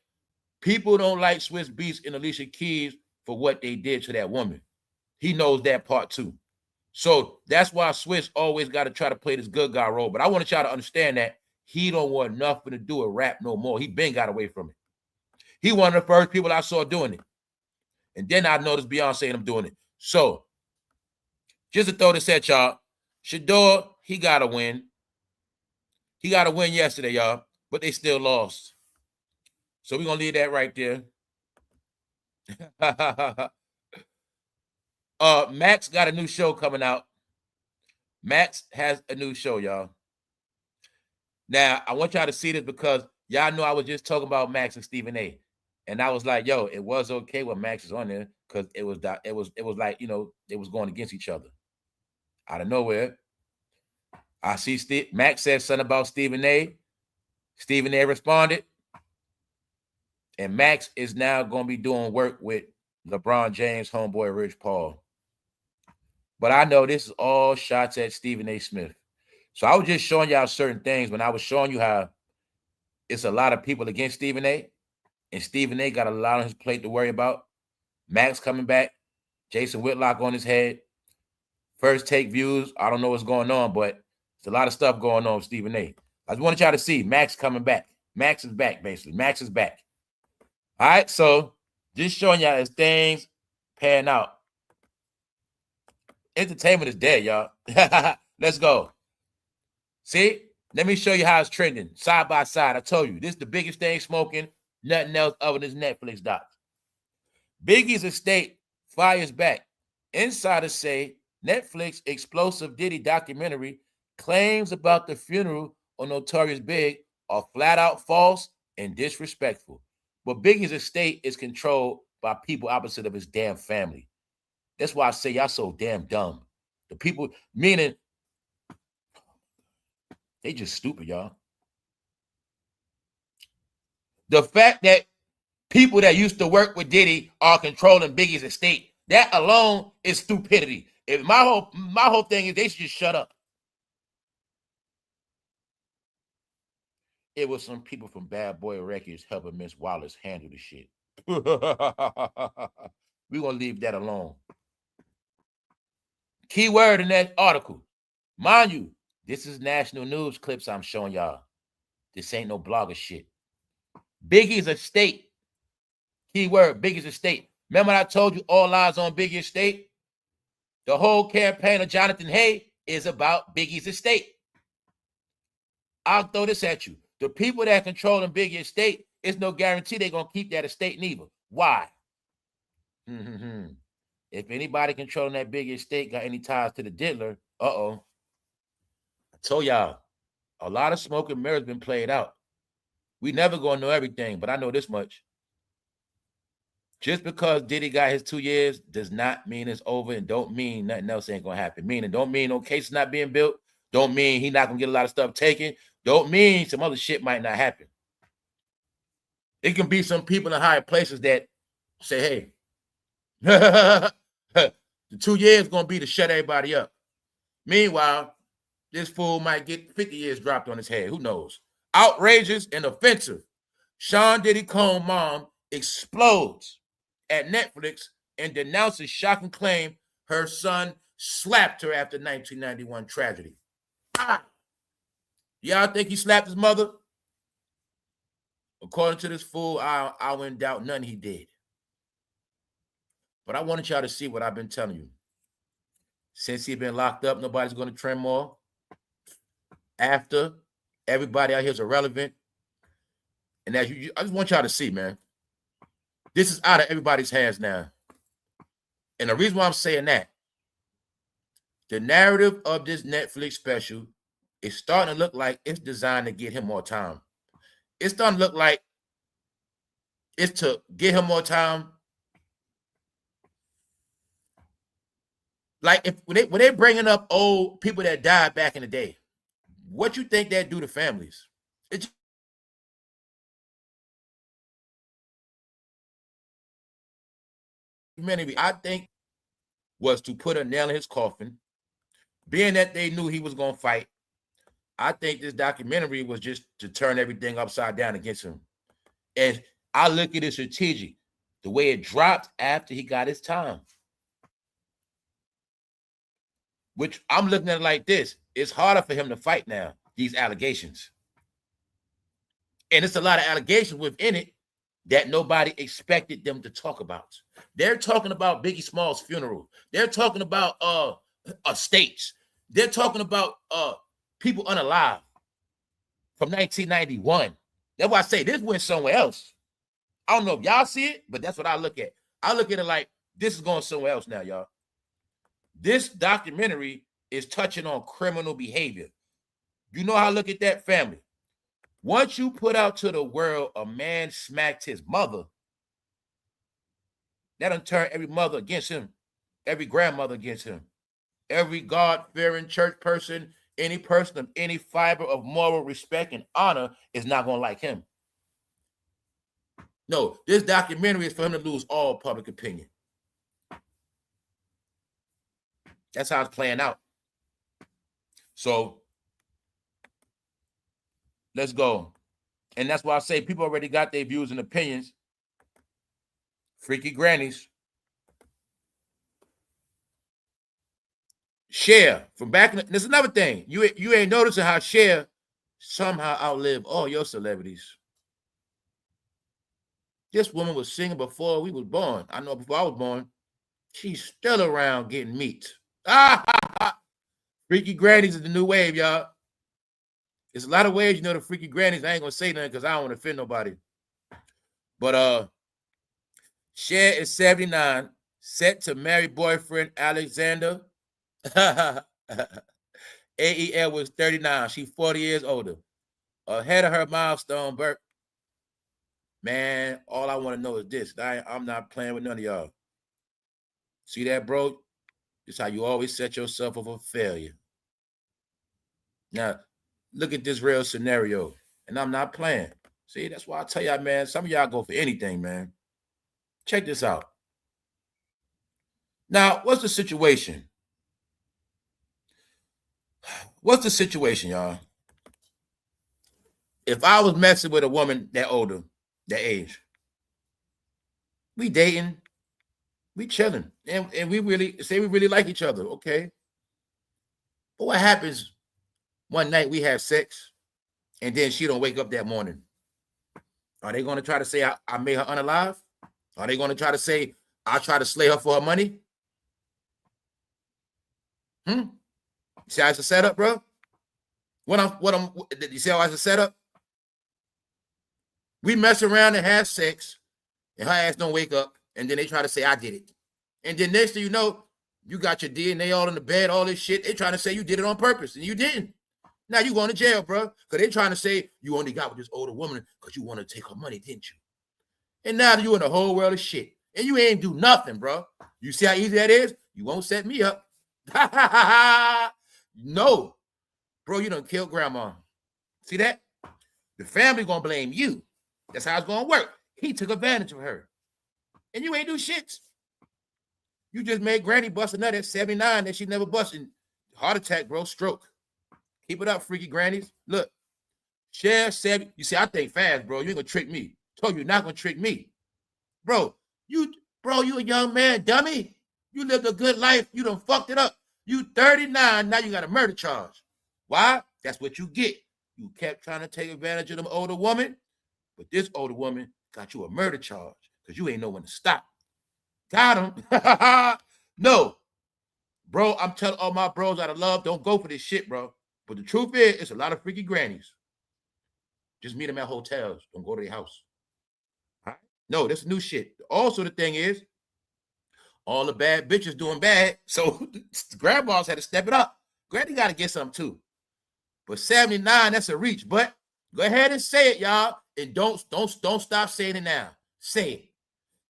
people don't like Swizz Beatz and Alicia Keys for what they did to that woman. He knows that part too. So that's why Swizz always got to try to play this good guy role. But I want y'all to understand that he don't want nothing to do with rap no more. He been got away from it. He one of the first people I saw doing it. And then I noticed Beyonce and him doing it. So just to throw this at y'all, Shador, he got to win. He got to win yesterday, y'all. But they still lost. So we're going to leave that right there. Max got a new show coming out. Max has a new show, y'all. Now, I want y'all to see this because y'all know I was just talking about Max and Stephen A. And I was like, yo, it was okay when Max is on there because it was like, you know, they was going against each other. Out of nowhere, I see Max said something about Stephen A. Stephen A. responded. And Max is now going to be doing work with LeBron James' homeboy, Rich Paul. But I know this is all shots at Stephen A. Smith. So I was just showing y'all certain things when I was showing you how it's a lot of people against Stephen A. And Stephen A. got a lot on his plate to worry about. Max coming back. Jason Whitlock on his head. First take views. I don't know what's going on, but there's a lot of stuff going on with Stephen A. I just wanted y'all to see Max coming back. Max is back, basically. Max is back. All right, so just showing y'all as things pan out. Entertainment is dead, y'all. Let's go. See? Let me show you how it's trending side by side. I told you, this is the biggest thing smoking. Nothing else other than Netflix docs. Biggie's estate fires back. Insiders say Netflix explosive Diddy documentary claims about the funeral on Notorious Big are flat out false and disrespectful. But Biggie's estate is controlled by people opposite of his damn family. That's why I say y'all so damn dumb. The people, meaning, they just stupid, y'all. The fact that people that used to work with Diddy are controlling Biggie's estate, that alone is stupidity. If my whole thing is they should just shut up. It was some people from Bad Boy Records helping Miss Wallace handle the shit. We're going to leave that alone. Key word in that article. Mind you, this is national news clips I'm showing y'all. This ain't no blogger shit. Biggie's estate. Key word, Biggie's estate. Remember I told you all eyes on Biggie's estate? The whole campaign of Jonathan Hay is about Biggie's estate. I'll throw this at you. The people that controlling Biggie's estate, it's no guarantee they're going to keep that estate neither. Why? If anybody controlling that Biggie estate got any ties to the diddler, I told y'all, a lot of smoke and mirrors been played out. We never going to know everything, but I know this much. Just because Diddy got his 2 years does not mean it's over, and don't mean nothing else ain't gonna happen. Meaning, don't mean no case not being built. Don't mean he not gonna get a lot of stuff taken. Don't mean some other shit might not happen. It can be some people in higher places that say, hey, the 2 years gonna be to shut everybody up. Meanwhile, this fool might get 50 years dropped on his head. Who knows? Outrageous and offensive. Sean Diddy Combs' mom explodes at Netflix and denounces shocking claim her son slapped her after 1991 tragedy. Y'all think he slapped his mother? According to this fool, I wouldn't doubt none he did. But I wanted y'all to see what I've been telling you. Since he's been locked up, nobody's going to trim more. After, everybody out here is irrelevant. And as I just want y'all to see, man, this is out of everybody's hands now. And the reason why I'm saying that, the narrative of this Netflix special is starting to look like it's designed to get him more time. It's starting to look like it's to get him more time. Like when they bringing up old people that died back in the day, what you think that do to families? It's humanity, I think, was to put a nail in his coffin. Being that they knew he was going to fight, I think this documentary was just to turn everything upside down against him. And I look at it strategic, the way it dropped after he got his time. Which I'm looking at it like this. It's harder for him to fight now, these allegations. And it's a lot of allegations within it that nobody expected them to talk about. They're talking about Biggie Small's funeral. They're talking about estates. They're talking about people unalive from 1991. That's why I say this went somewhere else. I don't know if y'all see it, but that's what I look at. I look at it like this is going somewhere else now, y'all. This documentary is touching on criminal behavior. You know how I look at that, family. Once you put out to the world a man smacked his mother, that'll turn every mother against him, every grandmother against him, every God-fearing church person, any person of any fiber of moral respect and honor is not going to like him. No, this documentary is for him to lose all public opinion. That's how it's playing out. So let's go. And that's why I say people already got their views and opinions. Freaky grannies. Cher from back in there's another thing. You ain't noticing how Cher somehow outlived all your celebrities. This woman was singing before we was born. I know before I was born. She's still around getting meat. Freaky grannies is the new wave, y'all. There's a lot of ways, the freaky grannies. I ain't gonna say nothing because I don't want to offend nobody. But Cher is 79, set to marry boyfriend Alexander. AEL was 39. She's 40 years older. Ahead of her milestone, Bert. Man, all I want to know is this. I'm not playing with none of y'all. See that, bro? This is how you always set yourself up for failure. Now, look at this real scenario. And I'm not playing. See, that's why I tell y'all, man, some of y'all go for anything, man. Check this out. Now, what's the situation? What's the situation, y'all? If I was messing with a woman that older, that age, we dating, we chilling, and we really like each other, okay? But what happens one night we have sex, and then she don't wake up that morning? Are they going to try to say I made her unalive? Are they going to try to say I try to slay her for her money? See how it's a setup, bro? You see how it's a setup? We mess around and have sex, and her ass don't wake up, and then they try to say I did it. And then next thing you know, you got your DNA all in the bed, all this shit. They trying to say you did it on purpose, and you didn't. Now you going to jail, bro, because they trying to say you only got with this older woman because you want to take her money, didn't you? And now you in a whole world of shit. And you ain't do nothing, bro. You see how easy that is? You won't set me up. No. Bro, you done killed grandma. See that? The family gonna blame you. That's how it's gonna work. He took advantage of her. And you ain't do shit. You just made granny bust a nut at 79 that she never busted. Heart attack, bro, stroke. Keep it up, freaky grannies. Look, share 7. You see, I think fast, bro. You ain't gonna trick me. Told you, you're not gonna trick me. Bro, you a young man, dummy. You lived a good life. You done fucked it up. You 39, now you got a murder charge. Why? That's what you get. You kept trying to take advantage of them older woman, but this older woman got you a murder charge because you ain't know when to stop. Got him. No. Bro, I'm telling all my bros out of love, don't go for this shit, bro. But the truth is, it's a lot of freaky grannies. Just meet them at hotels. Don't go to their house. All right? No, that's new shit. Also, the thing is, all the bad bitches doing bad, so the grandmas had to step it up. Granny got to get something too. But 79, that's a reach. But go ahead and say it, y'all. And don't stop saying it now. Say it.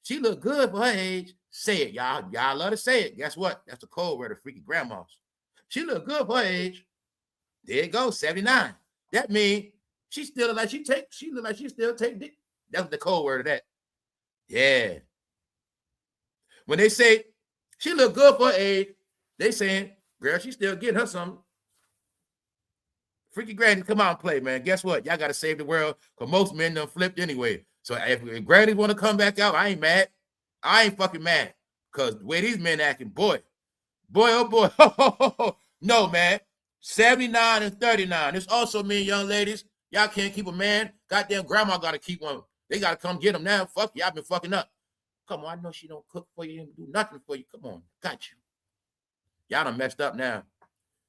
She look good for her age. Say it, y'all. Y'all love to say it. Guess what? That's the code word of freaky grandmas. She look good for her age. There it goes, 79. That means she still look like she still take dick. That's the code word of that. Yeah. When they say she look good for her age, they saying, girl, she still getting her something. Freaky granny, come on and play, man. Guess what? Y'all got to save the world because most men done flipped anyway. So if grannies want to come back out, I ain't mad. I ain't fucking mad because the way these men acting, boy, oh boy. No, man. 79 and 39. This also means, young ladies, y'all can't keep a man. Goddamn grandma got to keep one. They got to come get him now. Fuck, y'all been fucking up. Come on, I know she don't cook for you and do nothing for you. Come on, got you. Y'all done messed up now.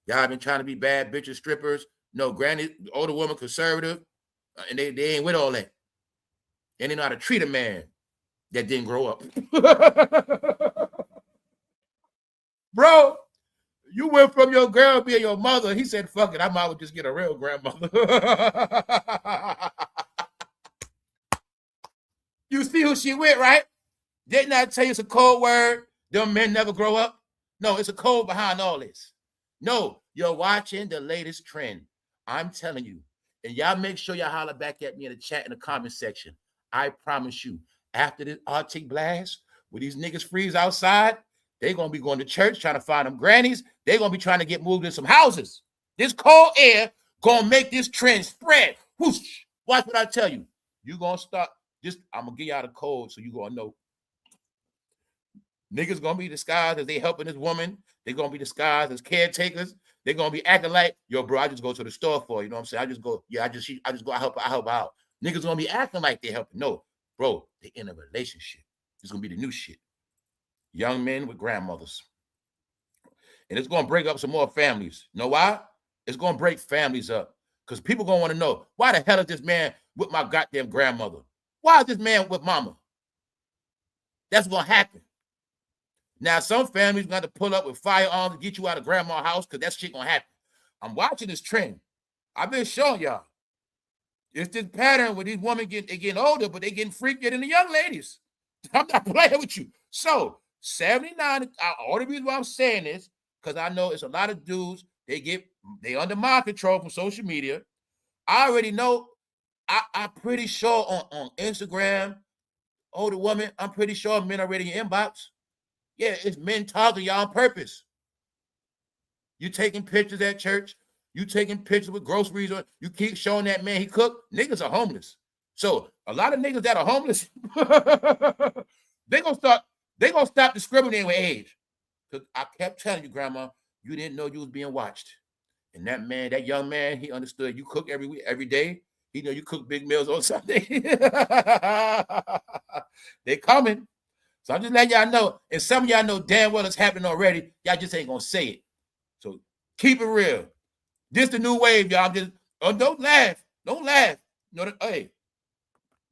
Y'all been trying to be bad bitches, strippers. No, granny, older woman, conservative, and they ain't with all that. And they know how to treat a man that didn't grow up. Bro, you went from your girl being your mother. He said, fuck it, I might as well just get a real grandmother. You see who she with, right? Didn't I tell you it's a code word? Them men never grow up. No, it's a code behind all this. No, you're watching the latest trend. I'm telling you. And y'all make sure y'all holler back at me in the chat in the comment section. I promise you, after this Arctic blast, where these niggas freeze outside, they're going to be going to church trying to find them grannies. They're going to be trying to get moved in some houses. This cold air going to make this trend spread. Whoosh. Watch what I tell you. You're going to start. I'm going to give y'all the code so you're going to know. Niggas going to be disguised as they helping this woman. They're going to be disguised as caretakers. They're going to be acting like, yo, bro, I just go to the store for you. You know what I'm saying? I just go, I help out. Niggas going to be acting like they're helping. No, bro, they're in a relationship. It's going to be the new shit. Young men with grandmothers. And it's going to break up some more families. You know why? It's going to break families up. Because people going to want to know, why the hell is this man with my goddamn grandmother? Why is this man with mama? That's going to happen. Now, some families got to pull up with firearms to get you out of grandma's house because that shit going to happen. I'm watching this trend. I've been showing y'all. It's this pattern where these women getting older, but they getting freakier than the young ladies. I'm not playing with you. So, 79, all the reason why I'm saying this, because I know it's a lot of dudes, they under my control from social media. I already know, I'm pretty sure on Instagram, older woman, I'm pretty sure men already in your inbox. Yeah, it's men talking y'all on purpose. You taking pictures at church. You taking pictures with groceries. Or you keep showing that man he cooked. Niggas are homeless. So a lot of niggas that are homeless, they gonna stop discriminating with age. Because I kept telling you, grandma, you didn't know you was being watched. And that young man, he understood you cook every day. He know you cook big meals on Sunday. They coming. So I'm just letting y'all know, and some of y'all know damn well it's happening already. Y'all just ain't gonna say it. So keep it real. This the new wave, y'all. Don't laugh. Don't laugh. No, hey,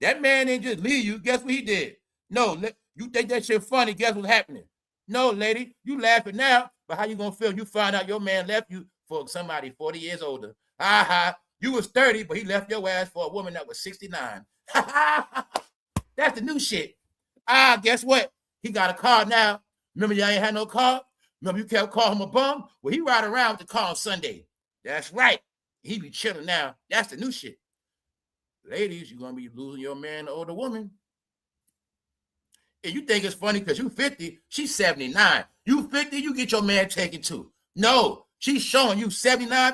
that man ain't just leave you. Guess what he did? No, you think that shit funny. Guess what's happening? No, lady, you laughing now, but how you gonna feel? You find out your man left you for somebody 40 years older. You was 30, but he left your ass for a woman that was 69. That's the new shit. Guess what? He got a car now. Remember y'all ain't had no car? Remember you kept calling him a bum? Well, he ride around with the car on Sunday. That's right. He be chilling now. That's the new shit. Ladies, you're going to be losing your man to older woman. And you think it's funny because you 50, she's 79. You 50, you get your man taken too. No, she's showing you 79.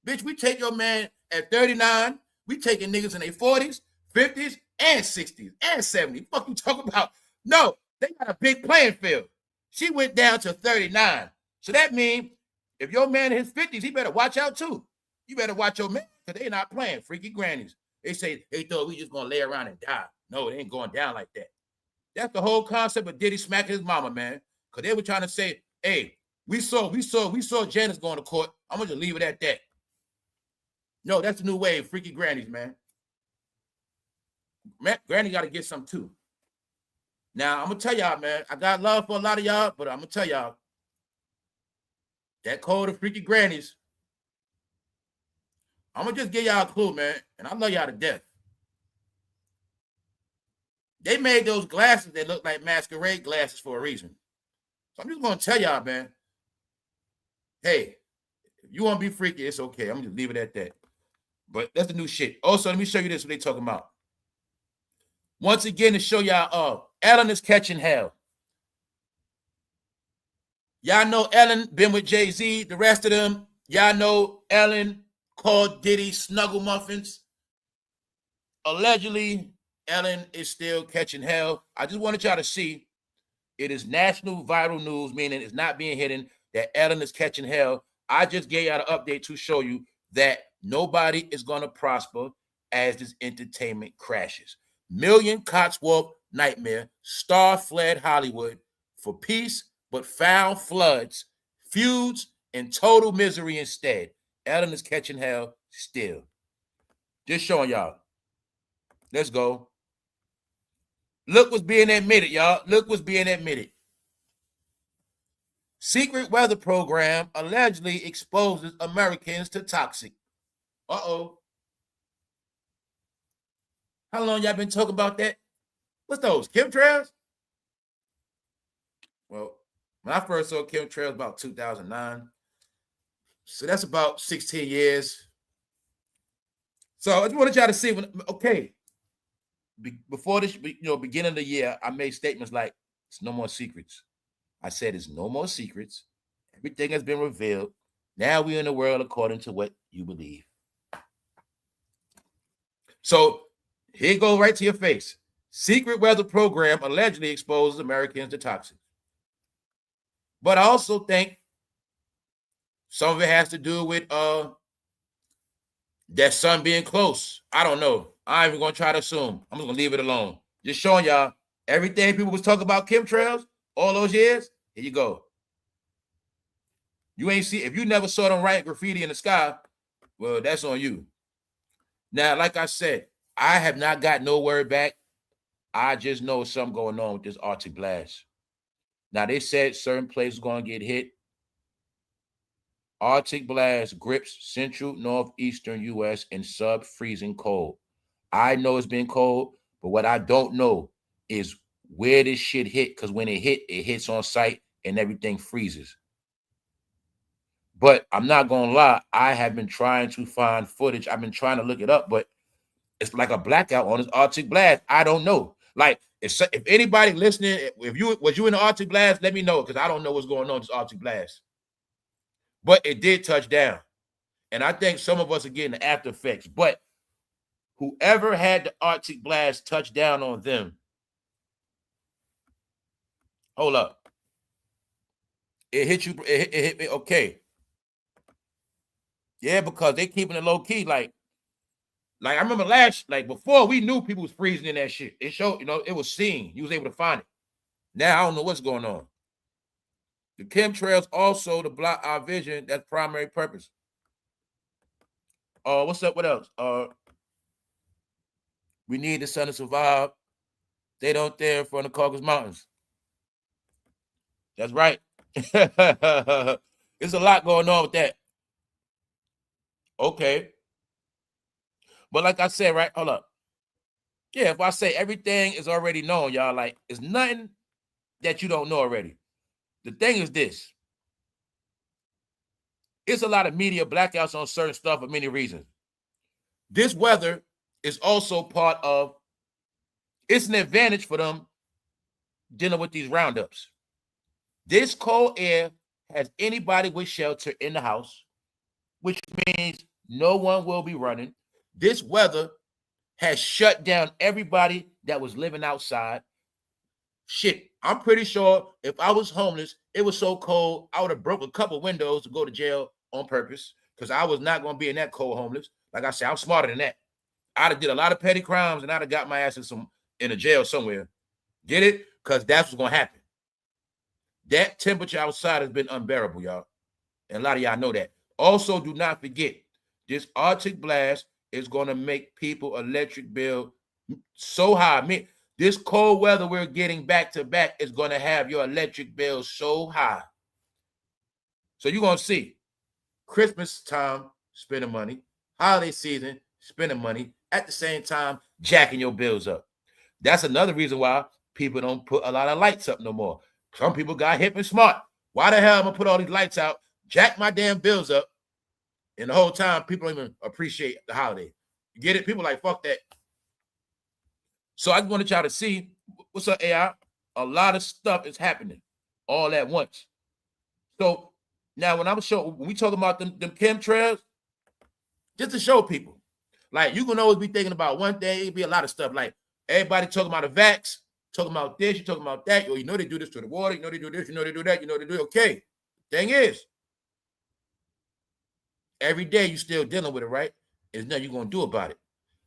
Bitch, we take your man at 39. We taking niggas in their 40s, 50s, and 60s, and 70s. Fuck you talking about? No, they got a big playing field. She went down to 39. So that means if your man in his 50s, he better watch out too. You better watch your man because they not playing freaky grannies. They say they thought we just gonna lay around and die. No, it ain't going down like that. That's the whole concept of Diddy smacking his mama, man. Because they were trying to say, hey, we saw Janice going to court. I'm gonna just leave it at that. No, that's the new wave, freaky grannies, man. Granny got to get some too. Now, I'm gonna tell y'all, man, I got love for a lot of y'all, but I'm gonna tell y'all, that code of freaky grannies, I'm gonna just give y'all a clue, man, and I love y'all to death. They made those glasses that look like masquerade glasses for a reason. So I'm just gonna tell y'all, man, hey, if you want to be freaky, it's okay. I'm gonna just leave it at that. But that's the new shit. Also, let me show you this, what they talking about. Once again, to show y'all, Ellen is catching hell. Y'all know Ellen been with Jay-Z. The rest of them, y'all know Ellen called Diddy snuggle muffins. Allegedly, Ellen is still catching hell. I just wanted y'all to see it is national viral news, meaning it's not being hidden that Ellen is catching hell. I just gave y'all an update to show you that nobody is going to prosper as this entertainment crashes. Million Cotswold nightmare, star fled Hollywood for peace, but found floods, feuds, and total misery instead. Ellen is catching hell still. Just showing y'all. Let's go. Look what's being admitted, y'all. Look what's being admitted. Secret weather program allegedly exposes Americans to toxic. Uh-oh. How long y'all been talking about that? What's those, chemtrails? Well, when I first saw chemtrails about 2009. So that's about 16 years. So I just wanted y'all to see, before this, beginning of the year, I made statements like, it's no more secrets. I said, it's no more secrets. Everything has been revealed. Now we're in the world according to what you believe. So here you go right to your face. Secret weather program allegedly exposes Americans to toxins. But I also think some of it has to do with that sun being close. I don't know. I ain't even going to try to assume. I'm just going to leave it alone. Just showing y'all everything people was talking about chemtrails all those years. Here you go. You ain't see, if you never saw them write graffiti in the sky, well, that's on you. Now, like I said, I have not got no word back. I just know something going on with this Arctic blast. Now, they said certain places going to get hit. Arctic blast grips central northeastern U.S. in sub-freezing cold. I know it's been cold, but what I don't know is where this shit hit, because when it hits on site and everything freezes. But I'm not going to lie, I have been trying to find footage. I've been trying to look it up, but it's like a blackout on this Arctic blast. I don't know. Like, if anybody listening, was you in the Arctic blast, let me know, because I don't know what's going on with this Arctic blast. But it did touch down. And I think some of us are getting the after effects. But whoever had the Arctic blast touch down on them, hold up. It hit you. It hit me. Okay. Yeah, because they keeping it low key. Like I remember before we knew people was freezing in that shit. It showed, it was seen. You was able to find it. Now I don't know what's going on. The chemtrails also to block our vision. That's primary purpose. What's up? What else? We need the sun to survive. They don't dare from the Caucasus Mountains. That's right. There's a lot going on with that. Okay. But like I said, right? Hold up. Yeah, if I say everything is already known, y'all, like, it's nothing that you don't know already. The thing is this. It's a lot of media blackouts on certain stuff for many reasons. This weather is also part of, it's an advantage for them dealing with these roundups. This cold air has anybody with shelter in the house, which means no one will be running. This weather has shut down everybody that was living outside. Shit, I'm pretty sure if I was homeless, it was so cold, I would have broke a couple windows to go to jail on purpose, because I was not going to be in that cold homeless. Like I said, I'm smarter than that. I'd have did a lot of petty crimes and I'd have got my ass in a jail somewhere. Get it? Because that's what's going to happen. That temperature outside has been unbearable, y'all. And a lot of y'all know that. Also, do not forget, this Arctic blast is going to make people electric bill so high. I mean, this cold weather we're getting back to back is going to have your electric bill so high. So you're going to see Christmas time, spending money, holiday season, spending money, at the same time, jacking your bills up. That's another reason why people don't put a lot of lights up no more. Some people got hip and smart. Why the hell am I going to put all these lights out, jack my damn bills up, and the whole time people don't even appreciate the holiday? You get it? People like, fuck that. So I just wanted y'all to see, what's up, AI? A lot of stuff is happening all at once. So now when we talking about them chemtrails, just to show people, like, you can always be thinking about one thing, it'd be a lot of stuff. Like, everybody talking about a vax, talking about this, you talking about that. Yo, you know they do this to the water, you know they do this, you know they do that, you know they do it. Okay. Thing is, every day you still dealing with it, right? There's nothing you're going to do about it.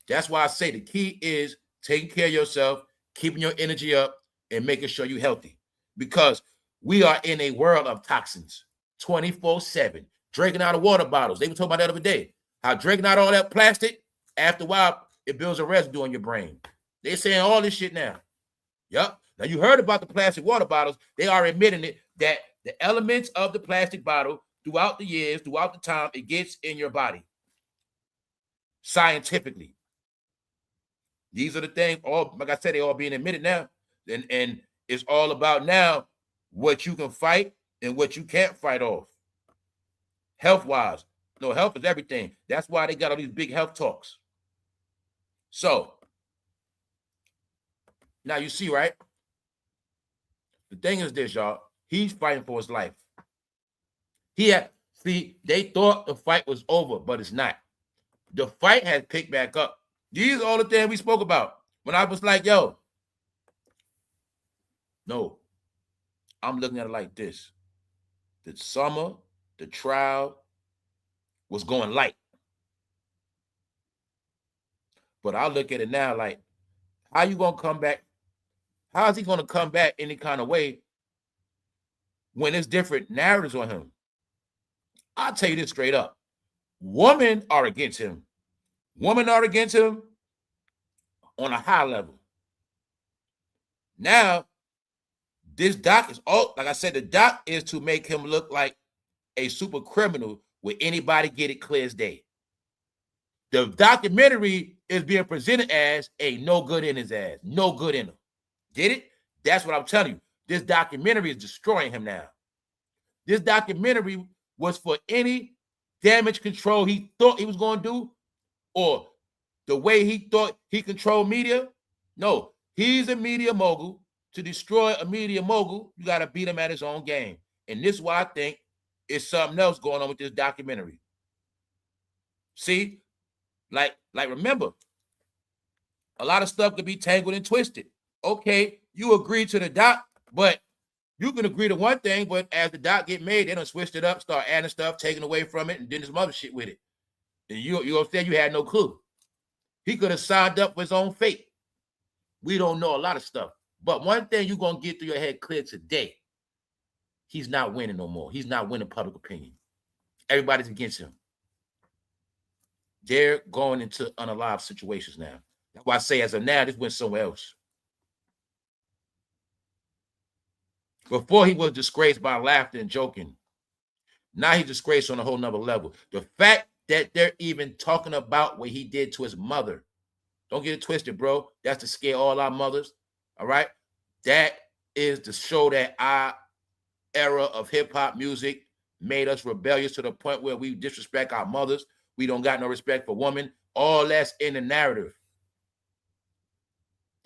That's why I say the key is taking care of yourself, keeping your energy up, and making sure you're healthy. Because we are in a world of toxins 24/7. Drinking out of water bottles. They were talking about that the other day. How drinking out all that plastic, after a while, it builds a residue in your brain. They're saying all this shit now. Yep. Now, you heard about the plastic water bottles. They are admitting it, that the elements of the plastic bottle throughout the years, throughout the time, it gets in your body. Scientifically. These are the things, all, like I said, they all being admitted now. And it's all about now what you can fight and what you can't fight off. Health-wise. No, health is everything. That's why they got all these big health talks. So, now you see, right? The thing is this, y'all. He's fighting for his life. They thought the fight was over, but it's not. The fight has picked back up. These are all the things we spoke about. When I was like, yo, no, I'm looking at it like this. The summer, the trial was going light. But I look at it now like, how you going to come back? How is he going to come back any kind of way when there's different narratives on him? I'll tell you this straight up. Women are against him. Women are against him on a high level. Now, this doc is all, like I said, the doc is to make him look like a super criminal where anybody get it clear as day. The documentary is being presented as a no good in his ass, no good in him. Get it? That's what I'm telling you. This documentary is destroying him now. This documentary was for any damage control he thought he was going to do, or the way he thought he controlled media. No, he's a media mogul. To destroy a media mogul, you got to beat him at his own game. And this is why I think it's something else going on with this documentary. See? Like remember, a lot of stuff could be tangled and twisted. Okay, you agree to the doc, but you can agree to one thing, but as the doc get made, they done switched it up, start adding stuff, taking away from it, and then some other shit with it. And you said you had no clue. He could have signed up for his own fate. We don't know a lot of stuff. But one thing you're going to get through your head clear today, he's not winning no more. He's not winning public opinion. Everybody's against him. They're going into unalive situations now. That's why I say as of now, this went somewhere else. Before he was disgraced by laughter and joking. Now he's disgraced on a whole nother level. The fact that they're even talking about what he did to his mother, Don't get it twisted, bro. That's to scare all our mothers. All right. That is to show that our era of hip-hop music made us rebellious to the point where we disrespect our mothers. We don't got no respect for women. All that's in the narrative.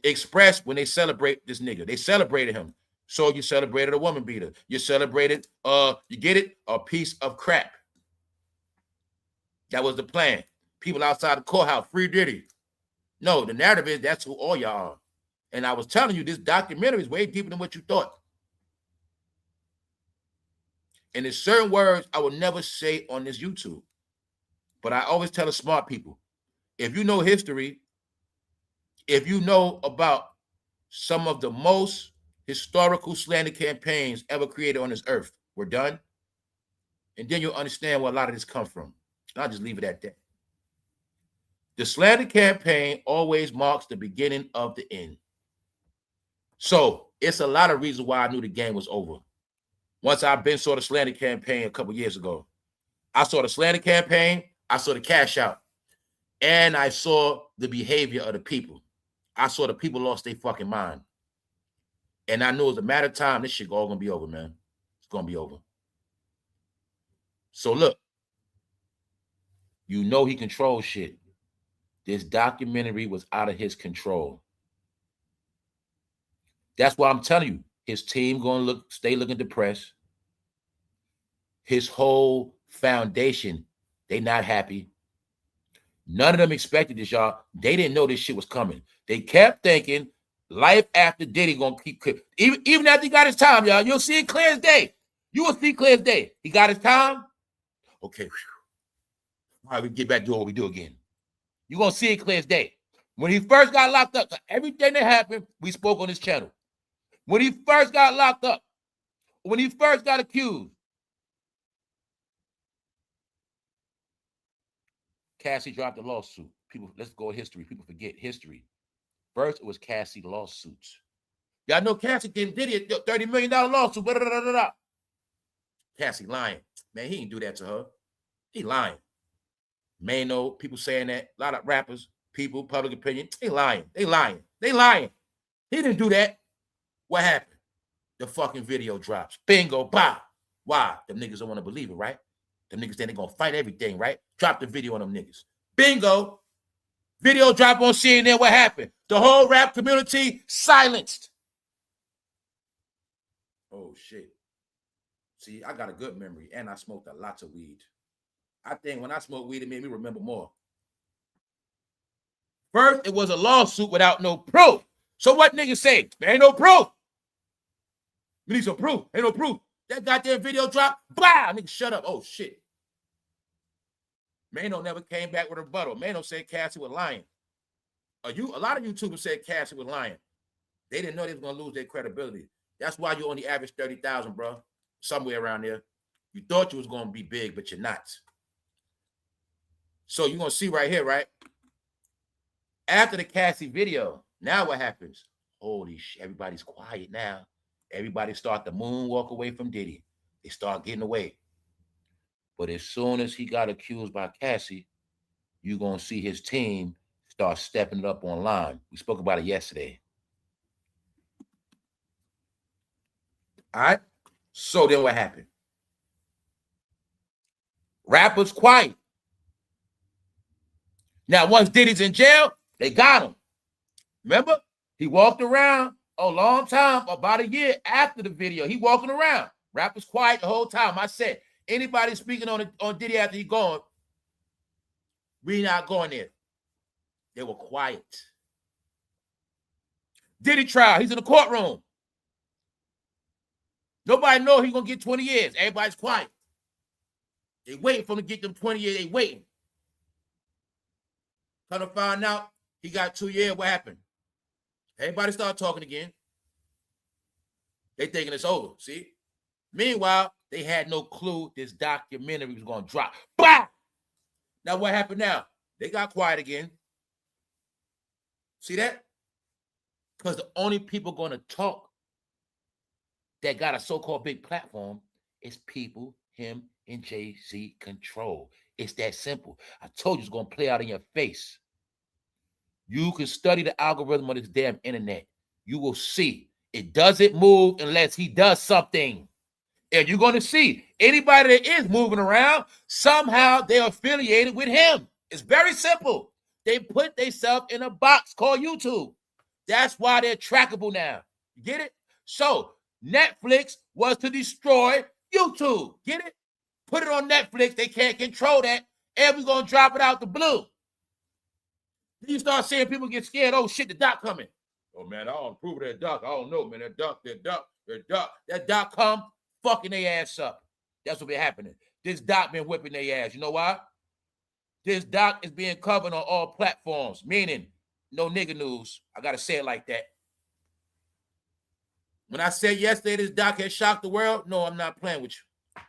Expressed when they celebrate this nigga. They celebrated him. So you celebrated a woman beater. You celebrated, you get it? A piece of crap. That was the plan. People outside the courthouse, free Diddy. No, the narrative is that's who all y'all are. And I was telling you, this documentary is way deeper than what you thought. And there's certain words I will never say on this YouTube. But I always tell the smart people, if you know history, if you know about some of the most historical slander campaigns ever created on this earth, we're done. And then you'll understand where a lot of this comes from. I'll just leave it at that. The slander campaign always marks the beginning of the end. So it's a lot of reasons why I knew the game was over. Once I've been saw the slander campaign a couple years ago, I saw the slander campaign, I saw the cash out, and I saw the behavior of the people. I saw the people lost their fucking mind. And I knew it was a matter of time. This shit all gonna be over, man. It's gonna be over. So look, you know he controls shit. This documentary was out of his control. That's why I'm telling you, his team gonna stay looking depressed. His whole foundation, they not happy. None of them expected this, y'all. They didn't know this shit was coming. They kept thinking life after Diddy gonna keep even after he got his time, y'all. You'll see it clear as day. You will see clear as day. He got his time. Okay. All right, we get back to what we do again. You're gonna see it clear as day. When he first got locked up, everything that happened, we spoke on this channel. When he first got locked up, when he first got accused, Cassie dropped a lawsuit. People, let's go history. People forget history. First, it was Cassie lawsuits. Y'all know Cassie did Diddy a $30 million lawsuit. Blah, blah, blah, blah, blah. Cassie lying. Man, he didn't do that to her. He lying. Mano, people saying that. A lot of rappers, people, public opinion, they lying. They lying. They lying. He didn't do that. What happened? The fucking video drops. Bingo, bah. Why? Them niggas don't want to believe it, right? Them niggas think they're going to fight everything, right? Drop the video on them niggas. Bingo. Video drop on CNN. What happened? The whole rap community silenced. Oh, shit. See, I got a good memory, and I smoked a lot of weed. I think when I smoked weed, it made me remember more. First, it was a lawsuit without no proof. So what niggas say? There ain't no proof. We need some proof. Ain't no proof. That goddamn video drop. Blah! Nigga, shut up. Oh, shit. Mano never came back with a rebuttal. Mano said Cassie was lying. A lot of YouTubers said Cassie was lying. They didn't know they was going to lose their credibility. That's why you only average 30,000, bro. Somewhere around there. You thought you was going to be big, but you're not. So you're going to see right here, right? After the Cassie video, now what happens? Holy shit, everybody's quiet now. Everybody start to moonwalk away from Diddy. They start getting away. But as soon as he got accused by Cassie, you're going to see his team start stepping it up online. We spoke about it yesterday. All right? So then what happened? Rappers quiet. Now, once Diddy's in jail, they got him. Remember? He walked around a long time, about a year after the video. He walking around. Rappers quiet the whole time. I said, anybody speaking on Diddy after he gone, we not going there. They were quiet. Diddy trial, he's in the courtroom. Nobody know he's going to get 20 years. Everybody's quiet. They waiting for him to get them 20 years. They waiting. Come to find out, he got 2 years. What happened? Everybody start talking again. They thinking it's over, see? Meanwhile, they had no clue this documentary was going to drop. Bah! Now what happened now? They got quiet again. See that? Because the only people going to talk that got a so-called big platform is people him and Jay-Z control. It's that simple. I told you it's going to play out in your face. You can study the algorithm of this damn internet. You will see it doesn't move unless he does something. And you're going to see anybody that is moving around, somehow they're affiliated with him. It's very simple. They put themselves in a box called YouTube. That's why they're trackable now. You get it? So Netflix was to destroy YouTube. Get it? Put it on Netflix. They can't control that. And we're going to drop it out the blue. Then you start seeing people get scared. Oh, shit, the doc coming. Oh, man, I don't approve of that doc. I don't know, man. That doc come fucking their ass up. That's what been happening. This doc been whipping their ass. You know why? This doc is being covered on all platforms, meaning no nigga news. I got to say it like that. When I said yesterday this doc has shocked the world, no, I'm not playing with you.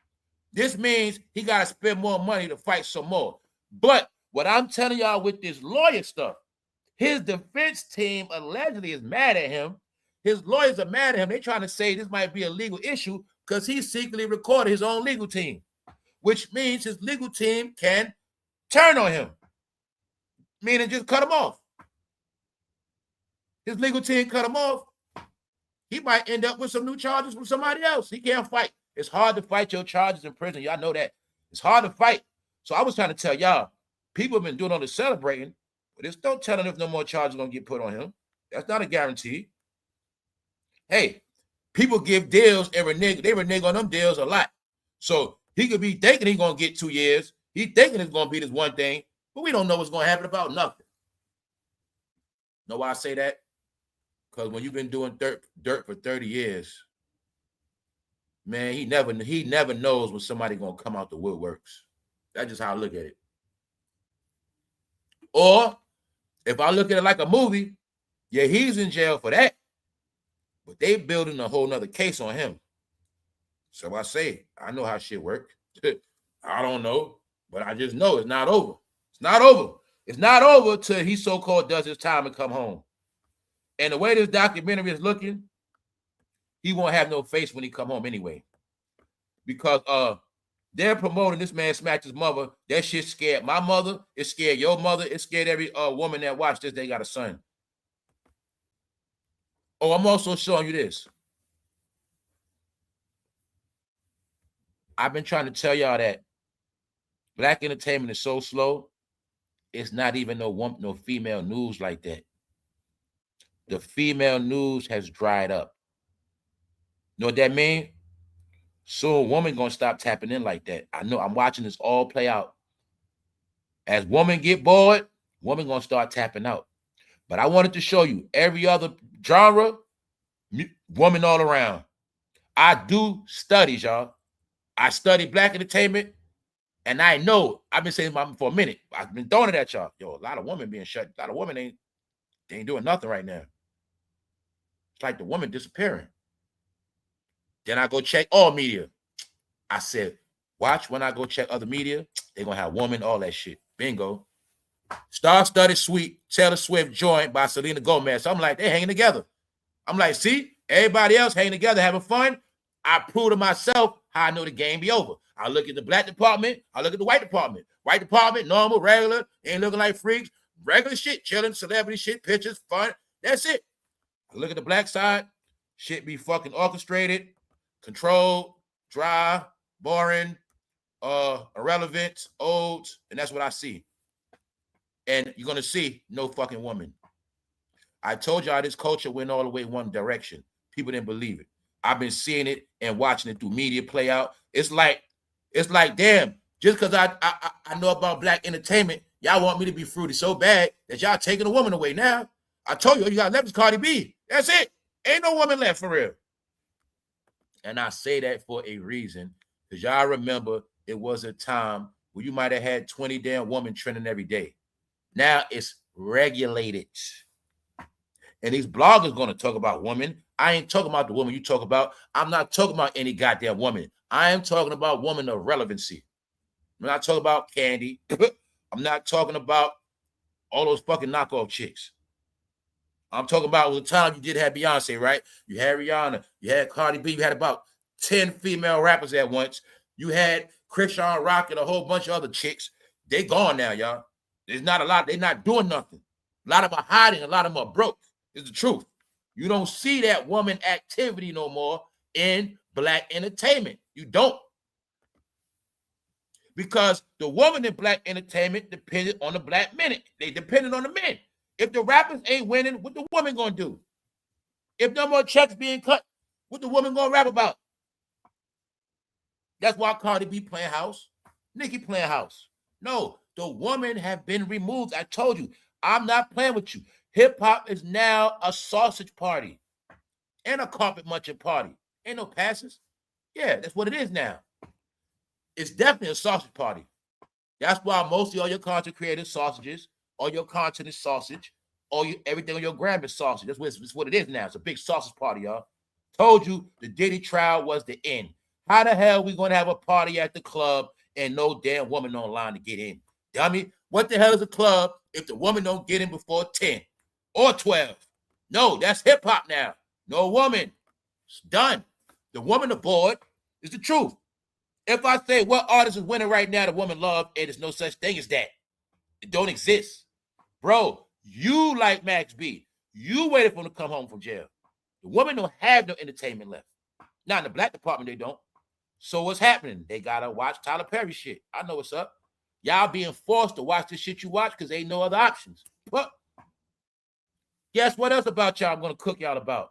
This means he got to spend more money to fight some more. But what I'm telling y'all with this lawyer stuff, his defense team allegedly is mad at him. His lawyers are mad at him. They're trying to say this might be a legal issue because he secretly recorded his own legal team, which means his legal team can turn on him, meaning just cut him off. His legal team cut him off. He might end up with some new charges from somebody else. He can't fight. It's hard to fight your charges in prison. Y'all know that. It's hard to fight. So I was trying to tell y'all, people have been doing all the celebrating, but it's no telling if no more charges are going to get put on him. That's not a guarantee. Hey, people give deals and renege. They renege on them deals a lot. So he could be thinking he's going to get 2 years. He's thinking it's going to be this one thing, but we don't know what's going to happen about nothing. Know why I say that? Because when you've been doing dirt for 30 years, man, he never knows when somebody going to come out the woodworks. That's just how I look at it. Or if I look at it like a movie, yeah, he's in jail for that. But they building a whole nother case on him. So I say, I know how shit work. I don't know, but I just know it's not over. It's not over. It's not over till he so-called does his time and come home. And the way this documentary is looking, he won't have no face when he come home anyway. Because they're promoting this man smacked his mother. That shit scared my mother. It scared your mother. It scared every woman that watched this. They got a son. Oh, I'm also showing you this. I've been trying to tell y'all that black entertainment is so slow. It's not even no female news like that. The female news has dried up. You know what that means? So a woman gonna stop tapping in like that. I know I'm watching this all play out. As women get bored, women gonna start tapping out. But I wanted to show you every other genre, woman all around. I do studies, y'all. I study black entertainment, and I know I've been saying for a minute. I've been throwing it at y'all. Yo, a lot of women being shut. A lot of women ain't doing nothing right now. It's like the woman disappearing. Then I go check all media. I said, watch when I go check other media. They're going to have woman, all that shit. Bingo. Star-Studded Suite, Taylor Swift joint by Selena Gomez. So I'm like, they're hanging together. I'm like, see, everybody else hanging together, having fun. I prove to myself how I know the game be over. I look at the black department. I look at the white department. White department, normal, regular, ain't looking like freaks. Regular shit, chilling, celebrity shit, pictures, fun. That's it. I look at the black side. Shit be fucking orchestrated, controlled, dry, boring, irrelevant, old, and that's what I see. And you're gonna see no fucking woman. I told y'all this culture went all the way one direction. People didn't believe it. I've been seeing it and watching it through media play out. It's like, damn, just because I know about black entertainment, y'all want me to be fruity so bad that y'all taking a woman away now. I told you got left is Cardi B. That's it. Ain't no woman left for real. And I say that for a reason, because y'all remember it was a time where you might have had 20 damn women trending every day. Now it's regulated. And these bloggers going to talk about women. I ain't talking about the woman you talk about. I'm not talking about any goddamn woman. I am talking about woman of relevancy. I'm not talking about Candy. I'm not talking about all those fucking knockoff chicks. I'm talking about the time you did have Beyonce, right? You had Rihanna. You had Cardi B. You had about 10 female rappers at once. You had Christian Rock and a whole bunch of other chicks. They gone now, y'all. There's not a lot. They're not doing nothing. A lot of them are hiding. A lot of them are broke. It's the truth. You don't see that woman activity no more in black entertainment. You don't. Because the woman in black entertainment depended on the black men. They depended on the men. If the rappers ain't winning, what the woman gonna do? If no more checks being cut, what the woman gonna rap about? That's why Cardib playing house, Nicki playing house. No, the woman have been removed. I told you, I'm not playing with you. Hip hop is now a sausage party and a carpet munching party. Ain't no passes. Yeah, that's what it is now. It's definitely a sausage party. That's why mostly all your content creators sausages, all your content is sausage, everything on your gram is sausage. That's what it is now. It's a big sausage party, y'all. Told you the Diddy trial was the end. How the hell we gonna have a party at the club and no damn woman online to get in? Dummy, what the hell is a club if the woman don't get in before 10 or 12? No, that's hip hop now. No woman. It's done. The woman aboard is the truth. If I say what artist is winning right now, the woman love, and there's no such thing as that. It don't exist. Bro, you like maxb. You waited for him to come home from jail. The women don't have no entertainment left. Not in the black department, they don't. So what's happening? They gotta watch Tyler Perry shit. I know what's up. Y'all being forced to watch the shit you watch because ain't no other options. But guess what else about y'all I'm gonna cook y'all about?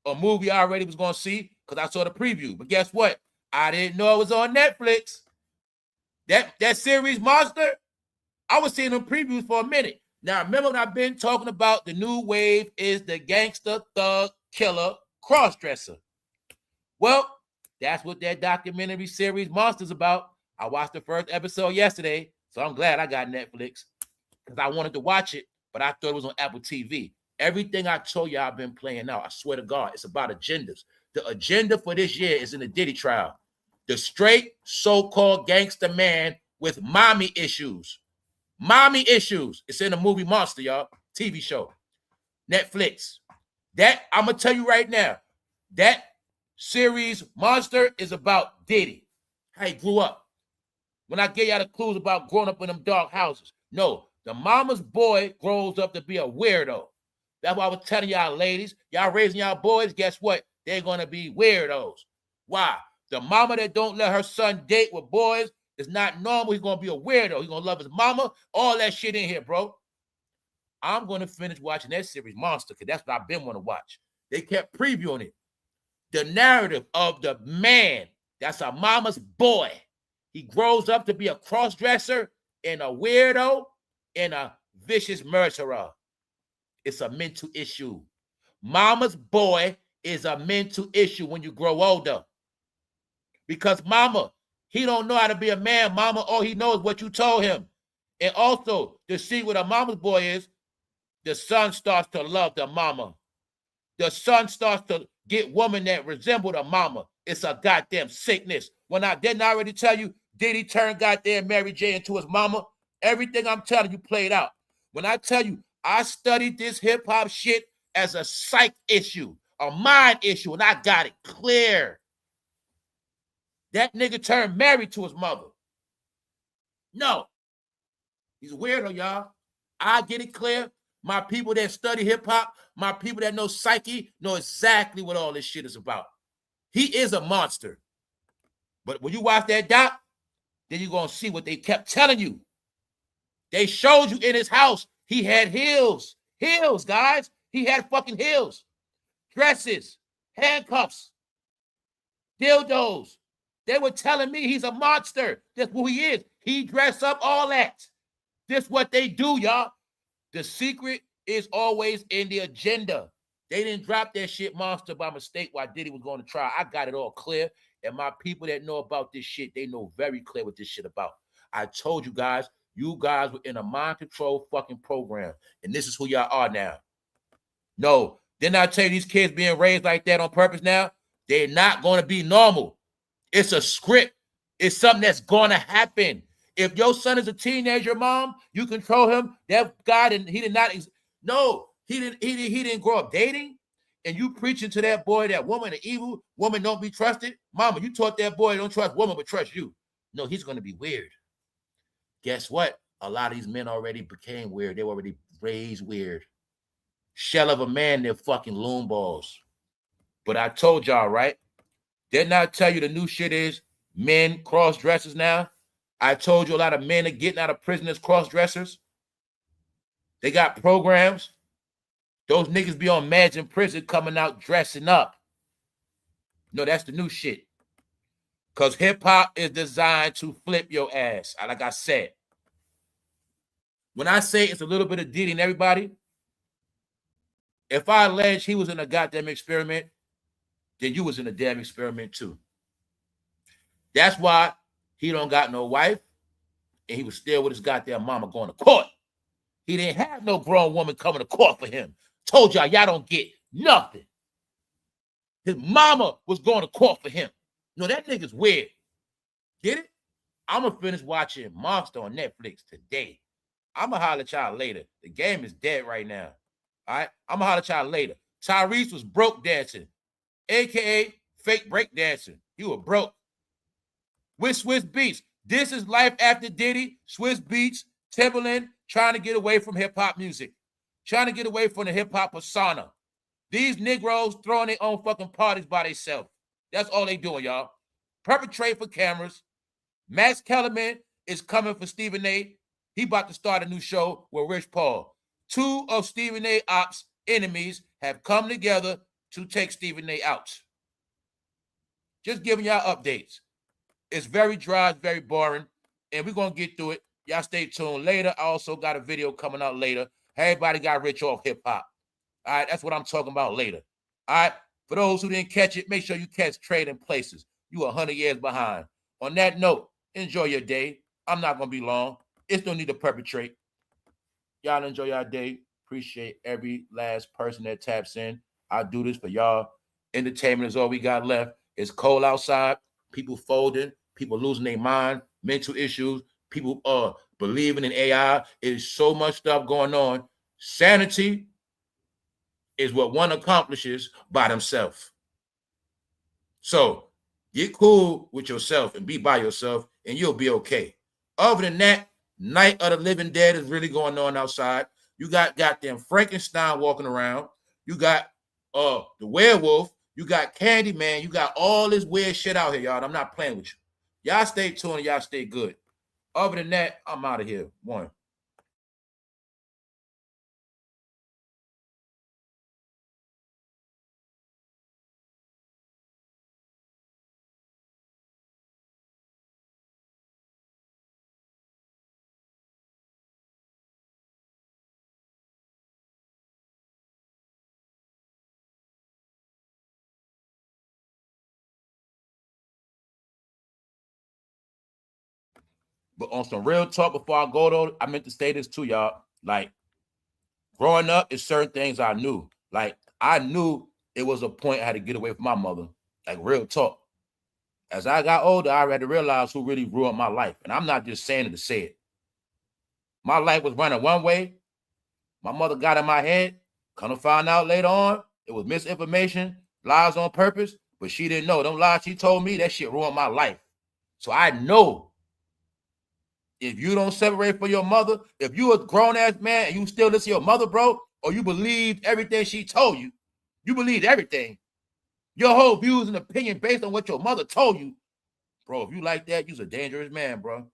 A movie I already was gonna see because I saw the preview. But guess what? I didn't know it was on Netflix. That series Monster, I was seeing them previews for a minute. Now, remember when I've been talking about the new wave is the gangster, thug, killer, crossdresser. Well, that's what that documentary series Monster's about. I watched the first episode yesterday, so I'm glad I got Netflix because I wanted to watch it, but I thought it was on Apple TV. Everything I told you I've been playing out. I swear to God, it's about agendas. The agenda for this year is in the Diddy trial. The straight so-called gangster man with mommy issues. Mommy issues. It's in the movie Monster, y'all. TV show. Netflix. That, I'm going to tell you right now, that series Monster is about Diddy. How he grew up. When I gave y'all the clues about growing up in them dark houses. No, the mama's boy grows up to be a weirdo. That's why I was telling y'all ladies, y'all raising y'all boys, guess what? They're going to be weirdos. Why? The mama that don't let her son date with boys is not normal. He's going to be a weirdo. He's going to love his mama. All that shit in here, bro. I'm going to finish watching that series, Monster, because that's what I've been wanting to watch. They kept previewing it. The narrative of the man that's a mama's boy. He grows up to be a cross-dresser and a weirdo and a vicious murderer. It's a mental issue. Mama's boy is a mental issue when you grow older. Because mama, he don't know how to be a man, mama. All he knows what you told him. And also, to see what a mama's boy is, the son starts to love the mama. The son starts to get women that resemble the mama. It's a goddamn sickness. When I didn't already tell you, did he turn goddamn Mary J into his mama? Everything I'm telling you played out. When I tell you, I studied this hip-hop shit as a psych issue, a mind issue, and I got it clear. That nigga turned Mary to his mother. No. He's a weirdo, y'all. I get it clear. My people that study hip-hop, my people that know psyche, know exactly what all this shit is about. He is a monster. But when you watch that doc, then you're going to see what they kept telling you. They showed you in his house, he had heels. Heels, guys. He had fucking heels. Dresses. Handcuffs. Dildos. They were telling me he's a monster. That's who he is. He dressed up, all that. This what they do, y'all. The secret is always in the agenda. They didn't drop that shit Monster by mistake while Diddy was going to trial. I got it all clear. And my people that know about this shit, they know very clear what this shit about. I told you guys were in a mind control fucking program. And this is who y'all are now. No, didn't I tell you these kids being raised like that on purpose now? They're not going to be normal. It's a script. It's something that's going to happen. If your son is a teenager, mom, you control him. That guy didn't. He did not. No, he didn't. He didn't grow up dating. And you preaching to that boy, that woman, the evil woman, don't be trusted. Mama, you taught that boy don't trust woman, but trust you. No, he's going to be weird. Guess what? A lot of these men already became weird. They were already Raised weird. Shell of a man, they're fucking loon balls. But I told y'all, right? Didn't I tell you the new shit is men cross-dressers now? I told you a lot of men are getting out of prison as cross-dressers. They got programs. Those niggas be on meds in prison coming out dressing up. No, that's the new shit. Because hip-hop is designed to flip your ass, like I said. When I say it's a little bit of Diddy and everybody, if I allege he was in a goddamn experiment, then you was in a damn experiment too. That's why he don't got no wife, and he was still with his goddamn mama going to court. He didn't have no grown woman coming to court for him. Told y'all don't get nothing. His mama was going to court for him. No, that nigga's weird. Get it? I'm going to finish watching Monster on Netflix today. I'm going to holler at y'all later. The game is dead right now. All right? I'm going to holler at y'all later. TYRESE was broke dancing, a.k.a. fake break dancing. You were broke. With Swizz Beatz. This is life after Diddy, Swizz Beatz, Timbaland, trying to get away from hip-hop music. Trying to get away from the hip-hop persona. These Negroes throwing their own fucking parties by themselves. That's all they doing, y'all. Perpetrate for cameras. Max Kellerman is coming for Stephen A. He about to start a new show with Rich Paul. Two of Stephen A. Ops' enemies have come together to take Stephen A. out. Just giving y'all updates. It's very dry, it's very boring, and we're going to get through it. Y'all stay tuned. Later, I also got a video coming out later. Everybody got rich off hip-hop. All right, that's what I'm talking about later. All right, for those who didn't catch it, make sure you catch Trading Places. You 100 years behind. On that note, enjoy your day. I'm not going to be long. It's no need to perpetrate. Y'all enjoy your day. Appreciate every last person that taps in. I do this for y'all. Entertainment is all we got left. It's cold outside. People folding. People losing their mind. Mental issues. People believing in AI. There's so much stuff going on. Sanity is what one accomplishes by themselves. So get cool with yourself and be by yourself, and you'll be okay. Other than that, Night of the Living Dead is really going on outside. You got goddamn Frankenstein walking around. You got the werewolf. You got Candyman. You got all this weird shit out here, y'all. I'm not playing with you. Y'all stay tuned. Y'all stay good. Other than that, I'm out of here. One. But on some real talk before I go, though, I meant to say this too, y'all. Like, growing up, it's certain things I knew. Like, I knew it was a point I had to get away from my mother. Like, real talk. As I got older, I had to realize who really ruined my life. And I'm not just saying it to say it. My life was running one way. My mother got in my head. Come to find out later on, it was misinformation, lies on purpose, but she didn't know. Them lies she told me, that shit ruined my life. So I know if you don't separate from your mother, if you a grown-ass man and you still listen to your mother, bro, or you believed everything she told you, you believed everything. Your whole views and opinion based on what your mother told you, bro, if you like that, you's a dangerous man, bro.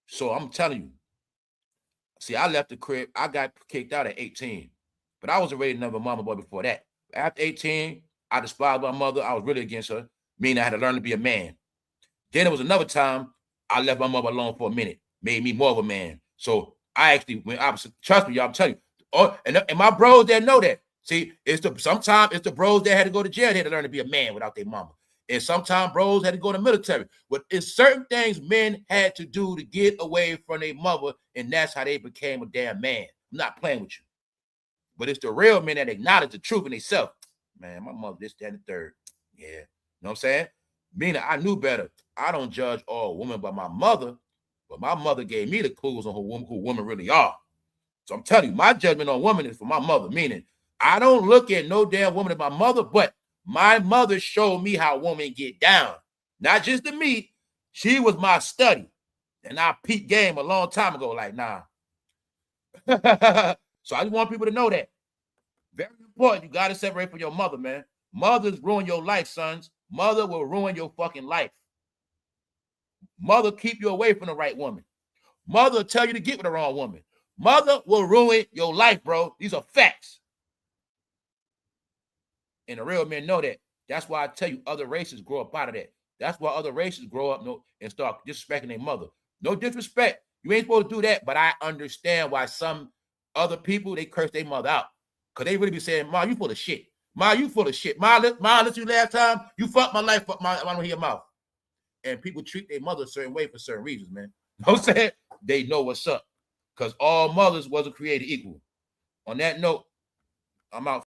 So I'm telling you, see, I left the crib. I got kicked out at 18, but I was already another mama boy before that. After 18, I despised my mother. I was really against her, meaning I had to learn to be a man. Then there was another time I left my mother alone for a minute, made me more of a man. So I actually went opposite. Trust me, y'all, I'm telling you. Oh, and my bros that know that. See, sometimes it's the bros that had to go to jail. They had to learn to be a man without their mama. And sometimes bros had to go to the military. But it's certain things men had to do to get away from their mother, and that's how they became a damn man. I'm not playing with you. But it's the real men that acknowledge the truth in themselves. Man, my mother, this, that, and the third. Yeah. You know what I'm saying? Meaning I knew better. I don't judge all women by my mother, but my mother gave me the clues on who women really are. So I'm telling you, my judgment on women is for my mother, meaning I don't look at no damn woman as my mother, but my mother showed me how women get down. Not just to me. She was my study. And I peaked game a long time ago. Like, nah, So I just want people to know that. Very important. You got to separate from your mother, man. Mothers ruin your life, sons. Mother will ruin your fucking life. Mother keep you away from the right woman. Mother will tell you to get with the wrong woman. Mother will ruin your life, bro. These are facts. And the real men know that. That's why I tell you other races grow up out of that. That's why other races grow up and start disrespecting their mother. No disrespect. You ain't supposed to do that, but I understand why some other people, they curse their mother out. Because they really be saying, Ma, you full of shit. Ma, you full of shit. Ma, listen you last time. You fucked my life up. I don't hear your mouth. And people treat their mother a certain way for certain reasons, man. You know what I'm saying? They know what's up. Because all mothers wasn't created equal. On that note, I'm out.